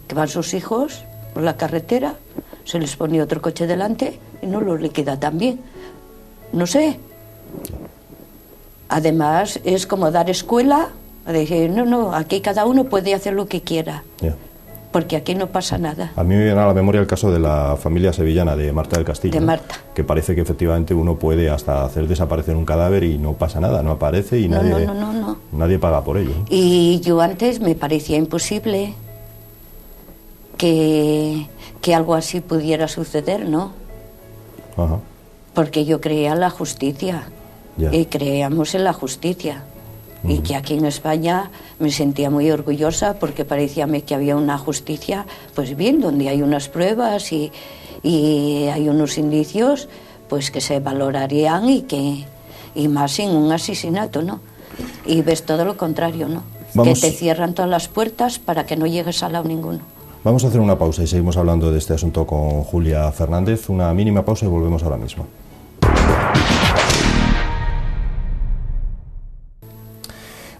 S8: que van sus hijos por la carretera, se les pone otro coche delante y no lo liquida también? No sé. Además, es como dar escuela a decir, no, aquí cada uno puede hacer lo que quiera, porque aquí no pasa nada.
S9: A mí me viene a la memoria el caso de la familia sevillana de Marta del Castillo.
S8: De Marta.
S9: Que parece que efectivamente uno puede hasta hacer desaparecer un cadáver y no pasa nada, no aparece y nadie paga por ello.
S8: Y yo antes me parecía imposible que algo así pudiera suceder, ¿no?
S9: Ajá.
S8: Porque yo creía en la justicia, y creíamos en la justicia. Y que aquí en España me sentía muy orgullosa, porque parecíame que había una justicia, pues bien, donde hay unas pruebas y hay unos indicios, pues que se valorarían y más sin un asesinato, ¿no? Y ves todo lo contrario, ¿no? Que te cierran todas las puertas para que no llegues a lado ninguno.
S9: Vamos a hacer una pausa y seguimos hablando de este asunto con Julia Fernández. Una mínima pausa y volvemos ahora mismo.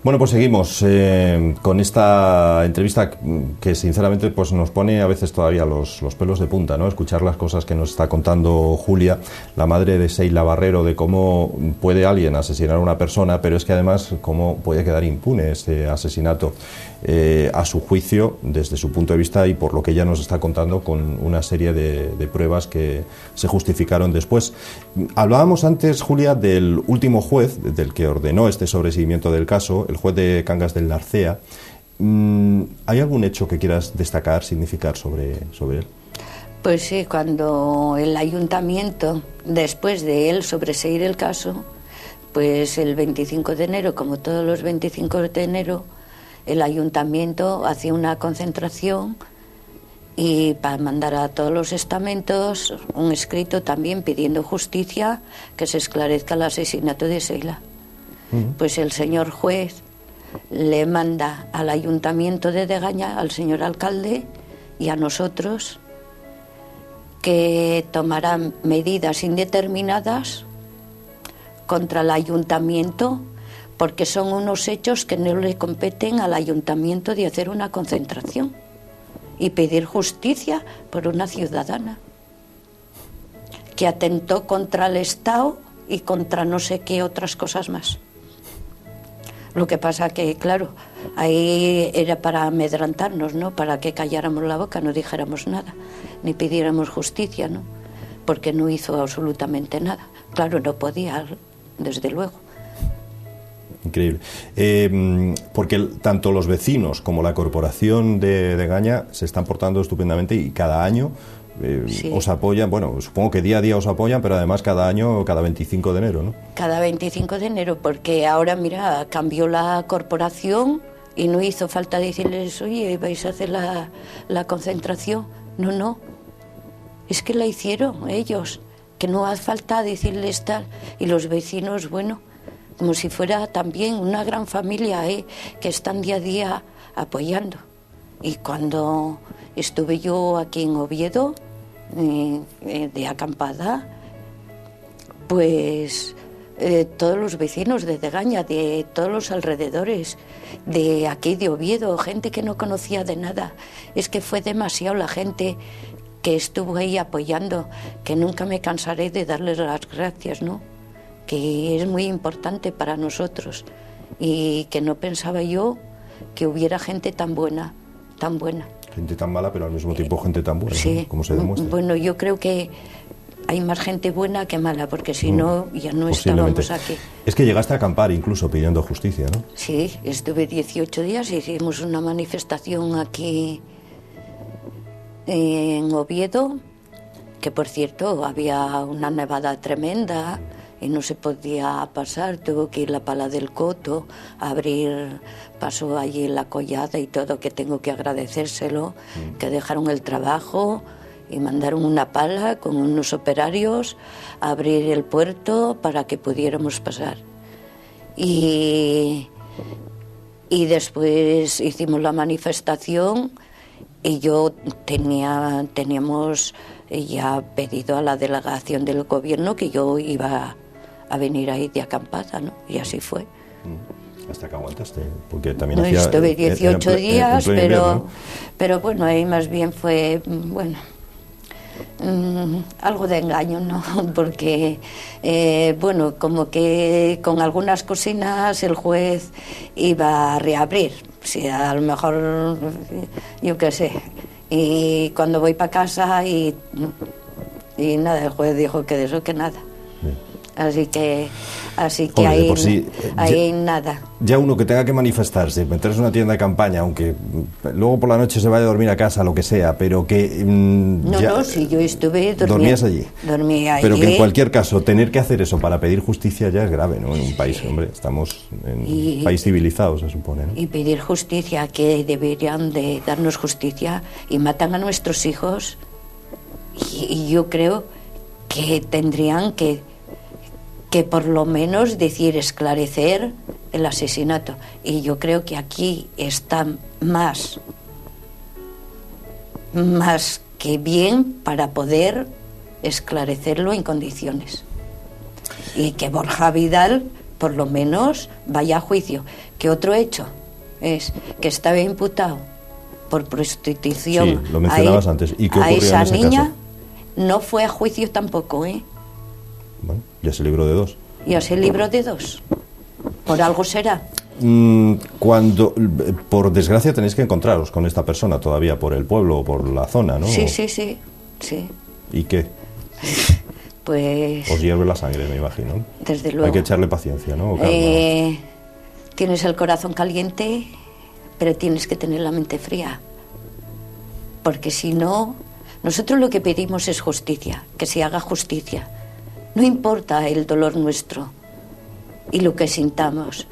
S9: Bueno, pues seguimos con esta entrevista que sinceramente pues nos pone a veces todavía los pelos de punta, ¿no? Escuchar las cosas que nos está contando Julia, la madre de Sheila Barrero, de cómo puede alguien asesinar a una persona, pero es que además cómo puede quedar impune este asesinato a su juicio, desde su punto de vista y por lo que ella nos está contando, con una serie de pruebas que se justificaron después. Hablábamos antes, Julia, del último juez, del que ordenó este sobreseimiento del caso, el juez de Cangas del Narcea. ¿Hay algún hecho que quieras destacar, significar sobre él?
S8: Pues sí, cuando el ayuntamiento, después de él sobreseír el caso, pues el 25 de enero, como todos los 25 de enero, el ayuntamiento hacía una concentración y para mandar a todos los estamentos un escrito también pidiendo justicia, que se esclarezca el asesinato de Sheila. Pues el señor juez le manda al ayuntamiento de Degaña, al señor alcalde y a nosotros, que tomarán medidas indeterminadas contra el ayuntamiento, porque son unos hechos que no le competen al ayuntamiento de hacer una concentración y pedir justicia por una ciudadana que atentó contra el Estado y contra no sé qué otras cosas más. Lo que pasa que, claro, ahí era para amedrantarnos, ¿no? Para que calláramos la boca, no dijéramos nada, ni pidiéramos justicia, ¿no? Porque no hizo absolutamente nada. Claro, no podía, desde luego.
S9: Increíble. Porque tanto los vecinos como la corporación de Degaña se están portando estupendamente y cada año os apoyan, bueno, supongo que día a día os apoyan, pero además cada año, cada 25 de enero, ¿no? Cada
S8: 25 de enero, porque ahora, mira, cambió la corporación y no hizo falta decirles, oye, vais a hacer la concentración. No, es que la hicieron ellos, que no hace falta decirles tal. Y los vecinos, bueno, como si fuera también una gran familia, que están día a día apoyando. Y cuando estuve yo aquí en Oviedo, de acampada, pues todos los vecinos de Degaña, de todos los alrededores, de aquí de Oviedo, gente que no conocía de nada, es que fue demasiado la gente que estuvo ahí apoyando, que nunca me cansaré de darles las gracias, ¿no? Que es muy importante para nosotros y que no pensaba yo que hubiera gente tan buena, tan buena.
S9: Gente tan mala, pero al mismo tiempo gente tan buena,
S8: Sí.
S9: ¿no? Como se demuestra.
S8: Bueno, yo creo que hay más gente buena que mala, porque si no, ya no
S9: Posiblemente.
S8: estábamos aquí.
S9: Es que llegaste a acampar incluso pidiendo justicia, ¿no?
S8: Sí, estuve 18 días, hicimos una manifestación aquí en Oviedo, que por cierto había una nevada tremenda y no se podía pasar, tuvo que ir la Pala del Coto a abrir paso allí en la collada y todo, que tengo que agradecérselo, que dejaron el trabajo y mandaron una pala con unos operarios a abrir el puerto para que pudiéramos pasar. Y después hicimos la manifestación y yo teníamos ya pedido a la delegación del gobierno que yo iba a venir ahí de acampada, ¿no? Y así fue.
S9: Hasta que aguantaste, porque también
S8: No,
S9: hacía...
S8: estuve 18 días,
S9: en pleno invierno, ¿no?
S8: pero bueno, ahí más bien fue, bueno, algo de engaño, ¿no? Porque, bueno, como que con algunas cocinas el juez iba a reabrir, si a lo mejor, yo qué sé, y cuando voy para casa y nada, el juez dijo que de eso que nada. Así que
S9: Hombre,
S8: ahí,
S9: por sí,
S8: ahí nada.
S9: Ya uno que tenga que manifestarse, meterse en una tienda de campaña, aunque luego por la noche se vaya a dormir a casa, lo que sea, pero que...
S8: No, sí, yo estuve...
S9: ¿Dormías allí?
S8: Dormía allí.
S9: Pero que en cualquier caso, tener que hacer eso para pedir justicia ya es grave, ¿no? En un país, hombre, estamos en un país civilizado, se supone, ¿no?
S8: Y pedir justicia, que deberían de darnos justicia, y matan a nuestros hijos, y yo creo que tendrían que por lo menos decir, esclarecer el asesinato. Y yo creo que aquí está más que bien para poder esclarecerlo en condiciones. Y que Borja Vidal, por lo menos, vaya a juicio. Que otro hecho es que estaba imputado por prostitución.
S9: Sí, lo mencionabas antes. ¿Y qué
S8: a
S9: ocurrió
S8: esa
S9: en ese
S8: niña
S9: caso?
S8: no fue a juicio tampoco, ¿eh?
S9: Bueno, ya se libró de 2.
S8: Ya se libró de 2. Por algo será.
S9: Cuando, por desgracia, tenéis que encontraros con esta persona todavía por el pueblo o por la zona, ¿no?
S8: Sí.
S9: ¿Y qué?
S8: Pues...
S9: Os hierve la sangre, me imagino.
S8: Desde luego.
S9: Hay que echarle paciencia, ¿no? O calma.
S8: Tienes el corazón caliente, pero tienes que tener la mente fría. Porque si no... Nosotros lo que pedimos es justicia, que se haga justicia. No importa el dolor nuestro y lo que sintamos.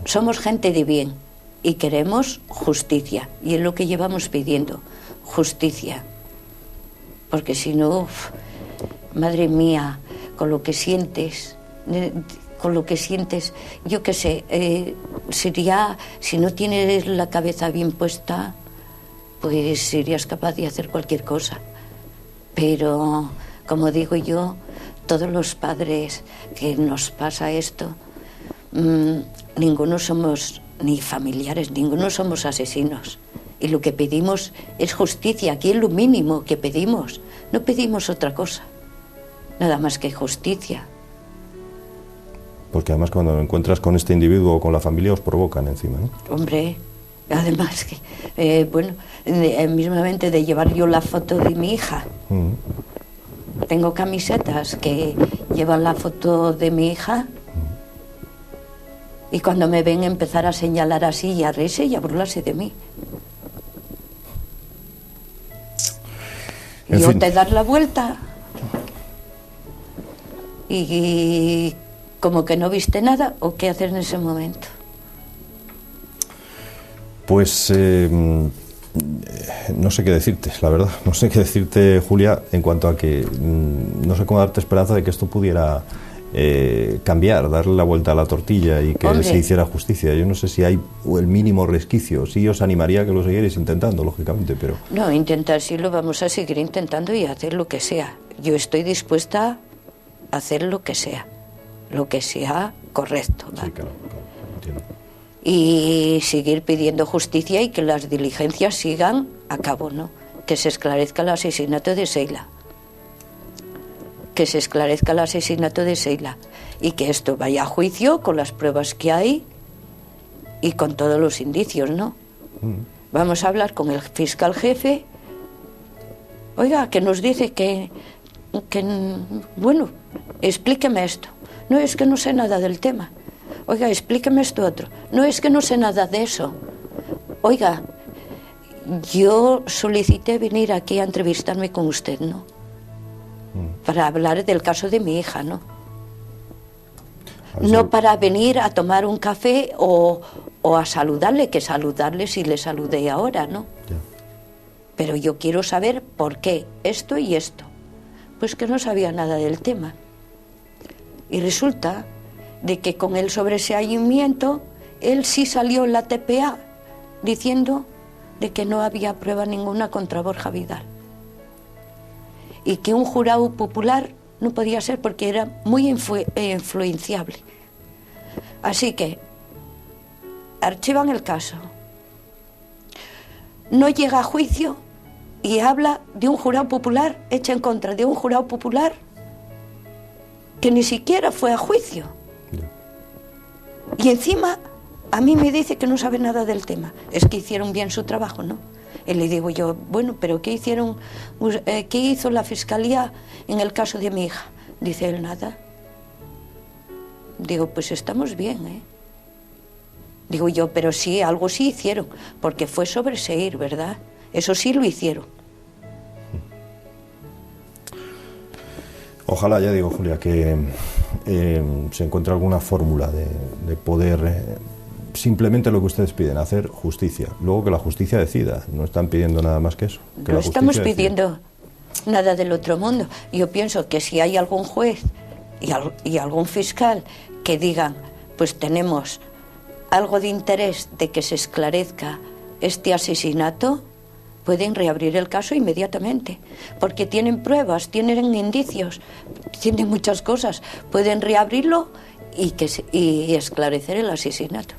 S8: Somos gente de bien y queremos justicia. Y es lo que llevamos pidiendo, justicia. Porque si no, madre mía, con lo que sientes, yo qué sé, sería, si no tienes la cabeza bien puesta, pues serías capaz de hacer cualquier cosa. Pero, como digo yo, todos los padres que nos pasa esto, ninguno somos ni familiares, ninguno somos asesinos. Y lo que pedimos es justicia, aquí es lo mínimo que pedimos. No pedimos otra cosa, nada más que justicia.
S9: Porque además cuando encuentras con este individuo o con la familia os provocan encima, ¿no?
S8: Hombre, además que, bueno, mismamente de llevar yo la foto de mi hija. Tengo camisetas que llevan la foto de mi hija y cuando me ven empezar a señalar así y a reírse y a burlarse de mí.
S9: En
S8: Yo
S9: fin.
S8: te das la vuelta y como que no viste nada, ¿o qué hacer en ese momento?
S9: Pues no sé qué decirte, la verdad. No sé qué decirte, Julia, en cuanto a que no sé cómo darte esperanza de que esto pudiera cambiar, darle la vuelta a la tortilla y que
S8: Hombre.
S9: se hiciera justicia. Yo no sé si hay el mínimo resquicio. Sí, os animaría a que lo siguierais intentando, lógicamente, pero...
S8: No, intentar sí lo vamos a seguir intentando y hacer lo que sea. Yo estoy dispuesta a hacer lo que sea correcto, ¿va?
S9: Sí, claro, entiendo.
S8: Y seguir pidiendo justicia y que las diligencias sigan a cabo, ¿no? Que se esclarezca el asesinato de Sheila. Que se esclarezca el asesinato de Sheila. Y que esto vaya a juicio con las pruebas que hay y con todos los indicios, ¿no? Vamos a hablar con el fiscal jefe. Oiga, que nos dice que bueno, explíqueme esto. No, es que no sé nada del tema. Oiga, explíqueme esto otro. No, es que no sé nada de eso. Oiga, yo solicité venir aquí a entrevistarme con usted, ¿no? Para hablar del caso de mi hija, ¿no? No para venir a tomar un café o a saludarle, que saludarle si le saludé ahora, ¿no? Ya. Pero yo quiero saber por qué esto y esto. Pues que no sabía nada del tema. Y resulta de que con el sobreseimiento él sí salió en la TPA diciendo de que no había prueba ninguna contra Borja Vidal. Y que un jurado popular no podía ser porque era muy influenciable. Así que archivan el caso. No llega a juicio y habla de un jurado popular, echa en contra de un jurado popular que ni siquiera fue a juicio. Y encima a mí me dice que no sabe nada del tema. Es que hicieron bien su trabajo, ¿no? Y le digo yo, bueno, pero ¿qué hizo la fiscalía en el caso de mi hija? Dice él, nada. Digo, pues estamos bien, ¿eh? Digo yo, pero sí, algo sí hicieron, porque fue sobreseír, ¿verdad? Eso sí lo hicieron.
S9: Ojalá, ya digo, Julia, que se encuentre alguna fórmula de poder simplemente lo que ustedes piden, hacer justicia. Luego que la justicia decida, no están pidiendo nada más que eso.
S8: No estamos pidiendo nada del otro mundo. Yo pienso que si hay algún juez y algún fiscal que digan, pues tenemos algo de interés de que se esclarezca este asesinato, pueden reabrir el caso inmediatamente, porque tienen pruebas, tienen indicios, tienen muchas cosas. Pueden reabrirlo y esclarecer el asesinato.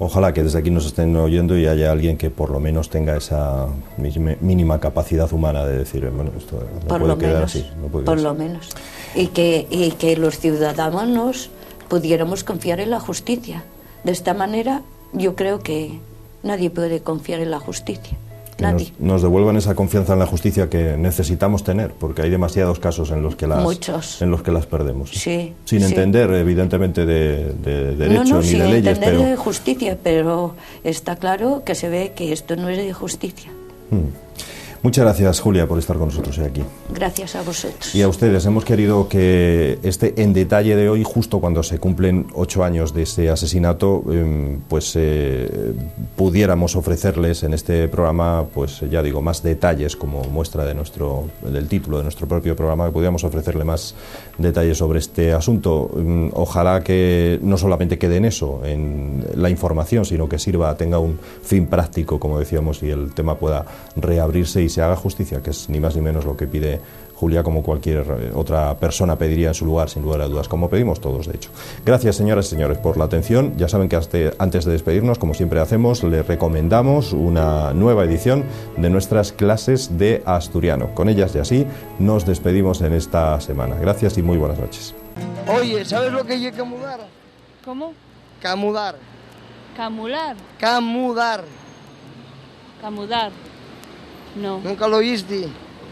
S9: Ojalá que desde aquí nos estén oyendo y haya alguien que por lo menos tenga esa mínima capacidad humana de decir, bueno, esto no puede quedar así.
S8: Por lo menos. Y que los ciudadanos pudiéramos confiar en la justicia. De esta manera, yo creo que nadie puede confiar en la justicia. Nadie.
S9: Nos devuelvan esa confianza en la justicia que necesitamos tener, porque hay demasiados casos en los que las perdemos.
S8: Sí,
S9: sin entender, evidentemente, de derecho ni de leyes.
S8: Pero de justicia, pero está claro que se ve que esto no es de justicia.
S9: Muchas gracias, Julia, por estar con nosotros hoy aquí.
S8: Gracias a vosotros.
S9: Y a ustedes. Hemos querido que En Detalle de hoy, justo cuando se cumplen 8 años de ese asesinato, pudiéramos ofrecerles en este programa, pues ya digo, más detalles, como muestra del título de nuestro propio programa, que pudiéramos ofrecerle más detalles sobre este asunto. Ojalá que no solamente quede en eso, en la información, sino que tenga un fin práctico, como decíamos, y el tema pueda reabrirse y se haga justicia, que es ni más ni menos lo que pide Julia, como cualquier otra persona pediría en su lugar, sin lugar a dudas, como pedimos todos, de hecho. Gracias, señoras y señores, por la atención. Ya saben que antes de despedirnos, como siempre hacemos, les recomendamos una nueva edición de nuestras clases de asturiano. Con ellas y así nos despedimos en esta semana. Gracias y muy buenas noches.
S10: Oye, ¿sabes lo que hay que camudar?
S11: ¿Cómo?
S10: Camudar.
S11: ¿Camular?
S10: Camudar.
S11: Camudar. No.
S10: ¿Nunca lo oíste?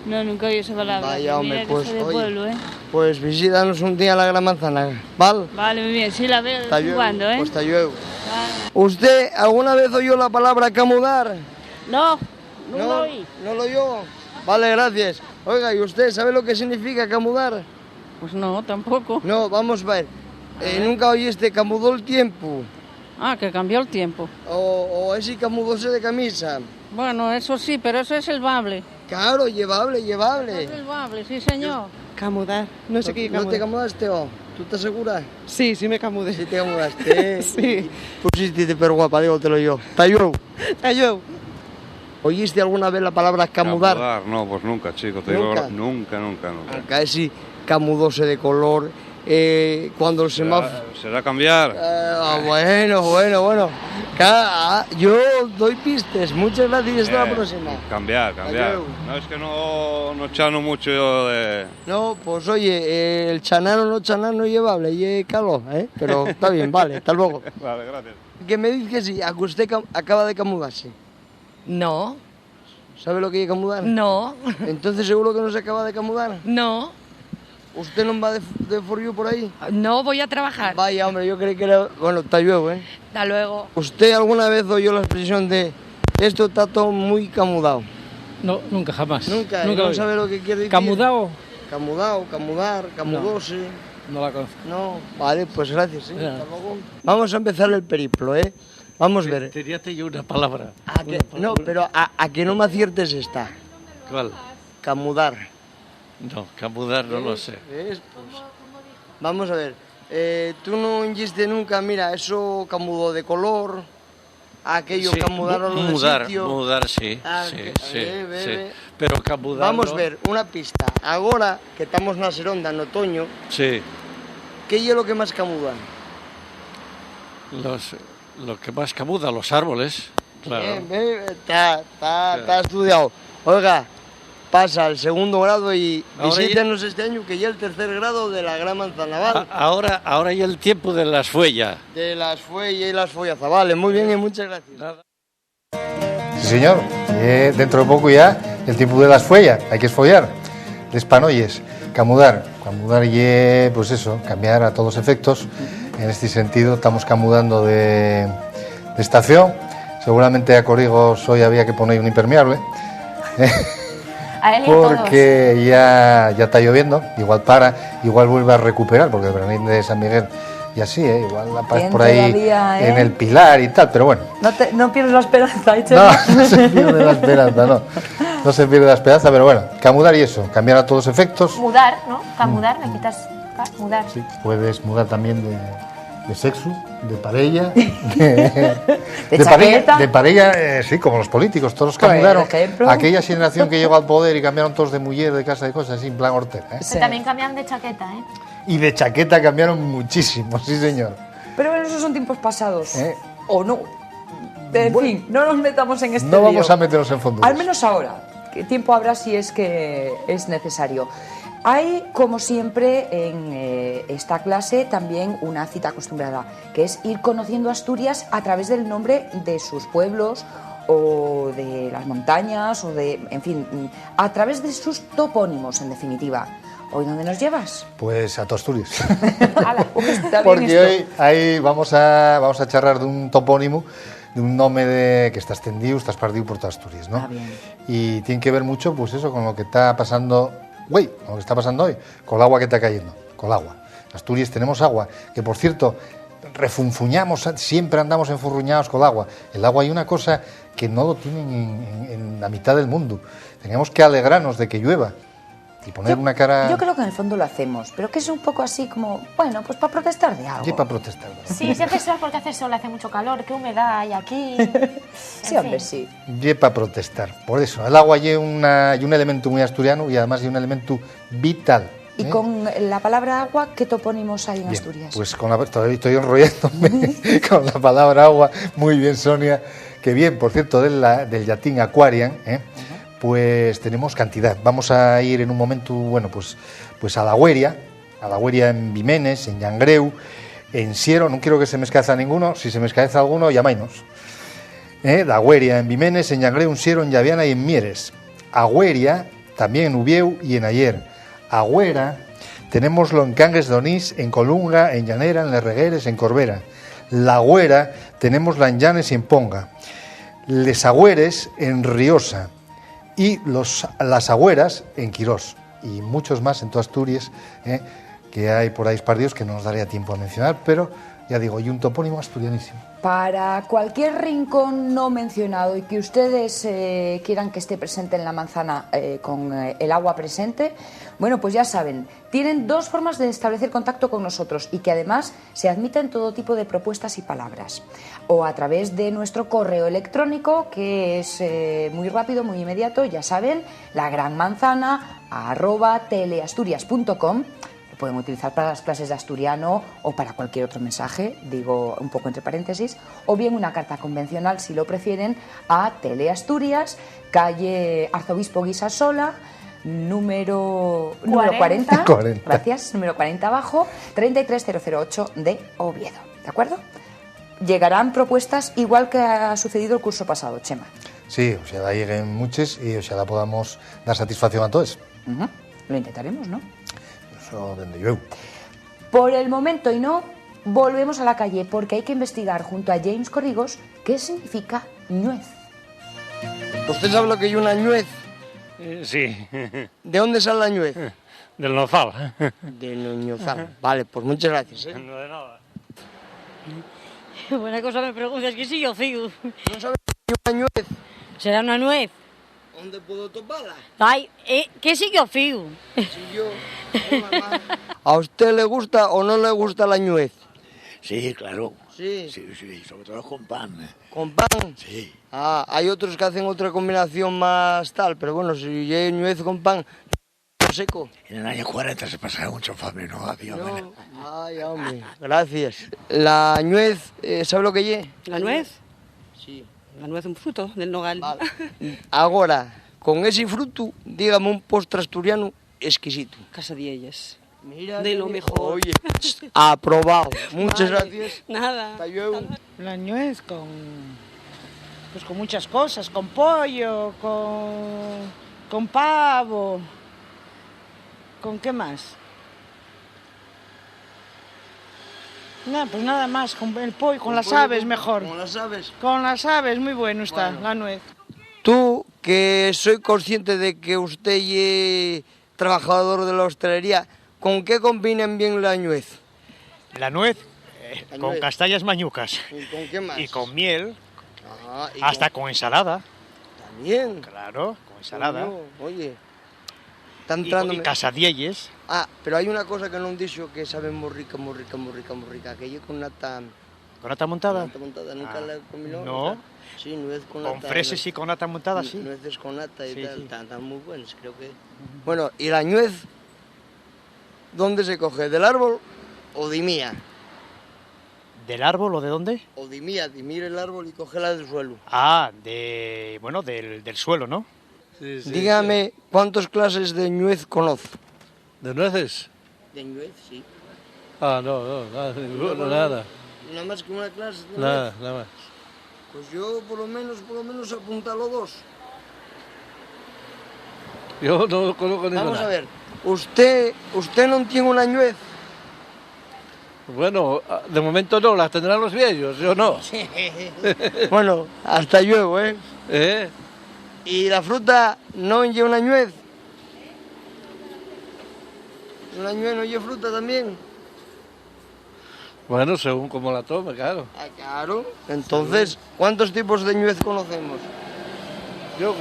S11: No, nunca oí esa palabra.
S10: Vaya, hombre,
S11: mira, pues, oye, pueblo,
S10: pues visítanos un día a la Gran Manzana, ¿vale?
S11: Vale, muy bien, sí la veo de vez en cuando, ¿eh?
S10: Pues hasta luego. ¿Usted alguna vez oyó la palabra camudar?
S11: No, no lo oí.
S10: ¿No lo oyó? Vale, gracias. Oiga, ¿y usted sabe lo que significa camudar?
S11: Pues no, tampoco.
S10: No, vamos a ver. ¿Nunca oíste camudó el tiempo?
S11: Ah, que cambió el tiempo.
S10: O ese camudóse de camisa.
S11: Bueno, eso sí, pero eso es el bable.
S10: Claro, llevable.
S11: Es el bable, sí, señor.
S12: Camudar, no sé qué camudar.
S10: ¿No te camudaste o? ¿Tú estás segura?
S12: Sí, sí me camudé.
S10: ¿Sí te camudaste?
S12: Sí.
S10: Pusiste pero guapa, dígotelo yo. Talló.
S12: Talló.
S10: ¿Oíste alguna vez la palabra camudar?
S13: Camudar, no, pues nunca, chico. Te digo, nunca.
S10: Acá sí, camudóse de color. Cuando el semáforo...
S13: ¿Será cambiar?
S10: Bueno. Yo doy pistes. Muchas gracias y hasta la próxima.
S13: Cambiar.
S10: Adiós.
S13: No, es que no chano mucho yo de...
S10: No, pues oye, el chanano no llevable, y calor, ¿eh? Pero está bien, vale, hasta luego.
S13: Vale, gracias.
S10: Que me dice que sí, a que usted acaba de camudarse.
S14: No.
S10: ¿Sabe lo que es camudar?
S14: No.
S10: Entonces seguro que no se acaba de camudar.
S14: No.
S10: ¿Usted no va de for you por ahí?
S14: No, voy a trabajar.
S10: Vaya, hombre, yo creí que era... Bueno, hasta luego, ¿eh?
S14: Hasta luego.
S10: ¿Usted alguna vez oyó la expresión de esto está todo muy camudado?
S15: No, nunca, jamás.
S10: Nunca,
S15: nunca
S10: ¿no sabe lo que quiere decir?
S15: ¿Camudado?
S10: Camudado, camudar, camudose.
S15: No la conozco.
S10: No, vale, pues gracias, ¿eh? Hasta luego. Vamos a empezar el periplo, ¿eh? Vamos a ver.
S15: Tenía yo una palabra.
S10: No, pero a que no me aciertes esta.
S15: ¿Cuál?
S10: Camudar.
S15: No, camudar no lo sé.
S10: ¿Ves? Pues, vamos a ver. Tú no oíste nunca, mira, eso camudó de color, aquello
S15: Sí,
S10: camudaron de sitio.
S15: Mudar, sí, sí. Pero camudar
S10: Vamos
S15: no.
S10: a ver, una pista. Ahora que estamos na seronda, en otoño,
S15: Sí,
S10: ¿qué es lo que más camudan?
S15: lo que más camuda, los árboles. Claro.
S10: Bien, está estudiado. Oiga, pasa al segundo grado y
S15: Ahora
S10: visítenos este año, que ya el tercer grado de la Gran Manzanaval.
S15: Ahora ya el tiempo de las fuellas.
S10: De las fuellas y las follazabales. Muy bien y muchas gracias.
S16: Sí, señor. Dentro de poco ya el tiempo de las fuellas. Hay que esfollar. Despanoyes. Camudar. Camudar y pues eso, cambiar a todos efectos. En este sentido estamos camudando de estación. Seguramente a Corrigos hoy había que poner un impermeable.
S17: A él y a
S16: Porque ya está lloviendo, igual vuelve a recuperar, porque el Branín de San Miguel y así, igual la paz por ahí
S17: todavía,
S16: en el Pilar y tal, pero bueno.
S17: No pierdes la esperanza, ¿eh,
S16: No se pierde la esperanza, no se pierde la esperanza, pero bueno, camudar y eso, cambiar a todos efectos.
S17: Mudar, ¿no? Camudar, le quitas mudar.
S16: Sí, puedes mudar también de sexo, de parella, de parella, sí, como los políticos, todos los camudaron. Aquella generación que llegó al poder y cambiaron todos de mujer, de casa, de cosas, así, en plan Ortega.
S17: Pero también cambian de chaqueta, ¿eh?
S16: Y de chaqueta cambiaron muchísimo, sí señor.
S18: Pero bueno, esos son tiempos pasados. O no. En fin, no nos metamos en este
S16: No
S18: lío.
S16: vamos a meternos en fondo.
S18: Al menos ahora. ¿Qué tiempo habrá si es que es necesario? Hay, como siempre, en esta clase también una cita acostumbrada, que es ir conociendo Asturias a través del nombre de sus pueblos o de las montañas, o de, en fin, a través de sus topónimos, en definitiva. ¿Hoy dónde nos llevas?
S16: Pues a tu Asturias.
S18: Está bien
S16: Porque
S18: esto.
S16: hoy ahí vamos a charlar de un topónimo, de un nombre que está extendido, está esparcido por toda Asturias, ¿no? Y tiene que ver mucho, pues eso, con lo que está pasando, con lo que está pasando hoy, con el agua que está cayendo, con el agua. En Asturias tenemos agua, que por cierto, refunfuñamos, siempre andamos enfurruñados con el agua. El agua hay una cosa que no lo tienen en la mitad del mundo. Tenemos que alegrarnos de que llueva. Y poner una cara...
S18: Yo creo que en el fondo lo hacemos, pero que es un poco así como, bueno, pues para protestar de algo.
S16: ¿Qué para protestar?
S17: Sí, si hace sol porque hace sol, hace mucho calor, qué humedad hay aquí.
S18: Sí, hombre, sí.
S16: Y para protestar. Por eso, el agua es un elemento muy asturiano y además es un elemento vital.
S18: Y con la palabra agua, ¿qué topónimos hay en
S16: Bien,
S18: Asturias?
S16: pues estoy enrollándome con la palabra agua. Muy bien, Sonia. Que bien, por cierto, del latín aquarian, pues tenemos cantidad. Vamos a ir en un momento, bueno, pues a la Hueria en Vimenes, en Llangreu, en Siero. No quiero que se me escaza ninguno. Si se me escaza alguno, llamáis. La Hueria en Vimenes, en Llangreu, en Siero, en Llaviana y en Mieres. Agüeria, también en Ubieu y en Ayer. Agüera, tenemoslo en Cangues de Onís, en Colunga, en Llanera, en Les Regueres, en Corbera. La Agüera, tenemosla en Llanes y en Ponga. Les Agüeres, en Riosa. Y las Agüeras, en Quirós. Y muchos más en toda Asturias, que hay por ahí esparcidos que no nos daría tiempo a mencionar, pero ya digo, y un topónimo asturianísimo.
S18: Para cualquier rincón no mencionado y que ustedes quieran que esté presente en la manzana con el agua presente, bueno, pues ya saben, tienen dos formas de establecer contacto con nosotros y que además se admiten todo tipo de propuestas y palabras. O a través de nuestro correo electrónico, que es muy rápido, muy inmediato, ya saben, lagranmanzana@teleasturias.com. pueden utilizar para las clases de asturiano o para cualquier otro mensaje, digo un poco entre paréntesis, o bien una carta convencional, si lo prefieren, a Teleasturias, calle Arzobispo Guisasola, número 40, gracias, número 40 abajo, 33008 de Oviedo, ¿de acuerdo? Llegarán propuestas igual que ha sucedido el curso pasado, Chema.
S16: Sí, ojalá lleguen muchos y ojalá podamos dar satisfacción a todos.
S18: Lo intentaremos, ¿no?
S16: Eso donde yo.
S18: Por el momento y no, volvemos a la calle porque hay que investigar junto a James Corrigos qué significa ñuez.
S10: ¿Usted sabe lo que es una ñuez?
S19: Sí.
S10: ¿De dónde sale la ñuez?
S19: Del nozal.
S10: Del nozal. Vale, pues muchas gracias.
S19: No de nada.
S14: Buena cosa me preguntas, que si yo fío.
S10: ¿No sabes qué es una ñuez?
S14: ¿Será una nuez?
S10: ¿Dónde puedo toparla?
S14: Ay, que si yo fío.
S10: Si yo... ¿A usted le gusta o no le gusta la ñuez?
S20: Sí, claro.
S10: Sí.
S20: Sí, sobre todo con pan.
S10: ¿Con pan?
S20: Sí.
S10: Ah, hay otros que hacen otra combinación más tal, pero bueno, si hay ñuez con pan, seco.
S20: En el año 40 se pasaba mucho fame, ¿no?
S10: No. Ay, hombre, gracias. La ñuez, ¿sabe lo que es?
S12: ¿La nuez?
S10: Sí.
S12: La nuez es un fruto del nogal.
S10: Vale. Ahora, con ese fruto, dígame un postre asturiano exquisito.
S12: Casadiellas.
S10: Mira,
S12: de lo mejor.
S10: Oye, aprobado. Muchas gracias.
S12: Nada.
S10: Hasta luego.
S21: La ñuez con muchas cosas, con pollo, con pavo, ¿con qué más? No, pues nada más, con el pollo, con las aves mejor.
S10: ¿Con las aves?
S21: Con las aves, muy bueno está, la nuez.
S10: Tú, que soy consciente de que usted es trabajador de la hostelería, ¿con qué combinan bien la ñuez?
S19: La nuez, con castañas mañucas.
S10: ¿Y con qué más?
S19: Y con miel,
S10: ¿y
S19: hasta con ensalada.
S10: También.
S19: Claro, con ensalada.
S10: No, oye, está entrando...
S19: Y casadielles.
S10: Ah, pero hay una cosa que no han dicho que sabe muy rica, que yo con nata...
S19: ¿Con nata montada?
S10: Con nata montada, nunca la he comido.
S19: No.
S10: Sí, nuez con
S19: nata. ¿Con freses y con nata montada, sí?
S10: Nueces con nata y
S19: sí,
S10: tal,
S19: sí.
S10: Están muy buenas, creo que... Bueno, ¿y la ñuez dónde se coge? ¿Del árbol o de mía?
S19: ¿Del árbol o de dónde?
S10: O de mía, de mira el árbol y cógela del suelo.
S19: Ah, del suelo, ¿no?
S10: Sí, dígame, sí. ¿Cuántas clases de ñuez conoce?
S5: ¿De nueces?
S10: De ñuez, sí.
S5: Ah, no, nada.
S10: ¿Nada más que una clase de
S5: nada,
S10: ñuez?
S5: Nada más.
S10: Pues yo por lo menos apuntalo 2.
S5: Yo no conozco ninguna.
S10: Vamos a ver, ¿usted no tiene una ñuez?
S5: Bueno, de momento no, las tendrán los viejos, yo no.
S10: Bueno, hasta luego, ¿eh? ¿Y la fruta no lleva una ñuez? ¿Una ñuez no lleva fruta también?
S5: Bueno, según como la tome, claro.
S10: Ah, claro. Entonces, ¿cuántos tipos de ñuez conocemos?
S5: Yo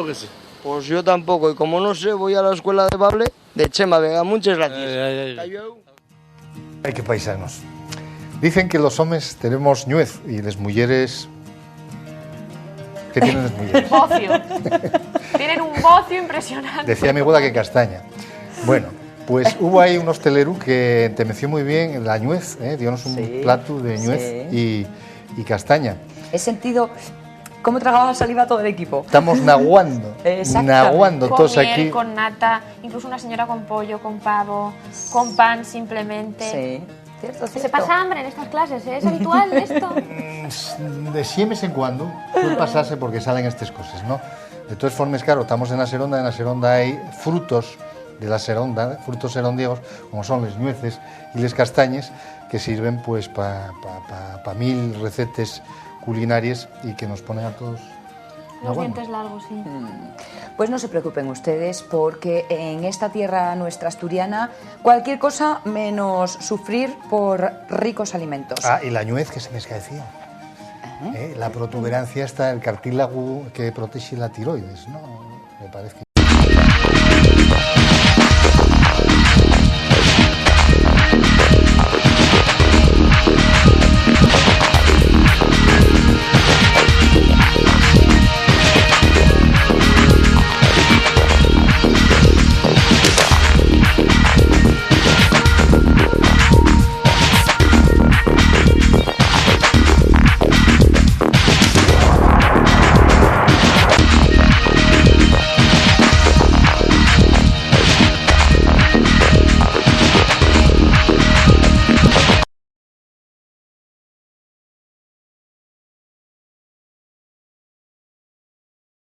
S5: que sé.
S10: Pues yo tampoco, y como no sé, voy a la escuela de Bable de Chema Vega. Muchas gracias.
S16: Ay, qué paisanos. Dicen que los hombres tenemos ñuez y las mujeres... ¿Qué tienen las mujeres?
S17: Bocio. Tienen un bocio impresionante.
S16: Decía mi abuela que castaña. Bueno, pues hubo ahí un hostelero que entemeció muy bien la ñuez, dionos un plato de ñuez y castaña.
S18: He sentido cómo tragaba saliva todo el equipo.
S16: Estamos naguando todos
S17: con miel,
S16: aquí.
S17: Con nata, incluso una señora con pollo, con pavo, con pan simplemente.
S18: Sí, cierto.
S17: Se pasa hambre en estas clases, ¿eh? ¿Es habitual esto?
S16: De siempre en cuando puede pasarse porque salen estas cosas, ¿no? De todas formas, claro, estamos en la Seronda hay frutos de la Seronda, frutos serondiegos, como son las ñueces y las castañas, que sirven pues para mil recetas culinarias y que nos ponen a todos
S17: los dientes largos, sí.
S18: Pues no se preocupen ustedes, porque en esta tierra nuestra asturiana cualquier cosa menos sufrir por ricos alimentos.
S16: Ah, y la ñuez que se me escaecía. La protuberancia está el cartílago que protege la tiroides, ¿no? Me parece que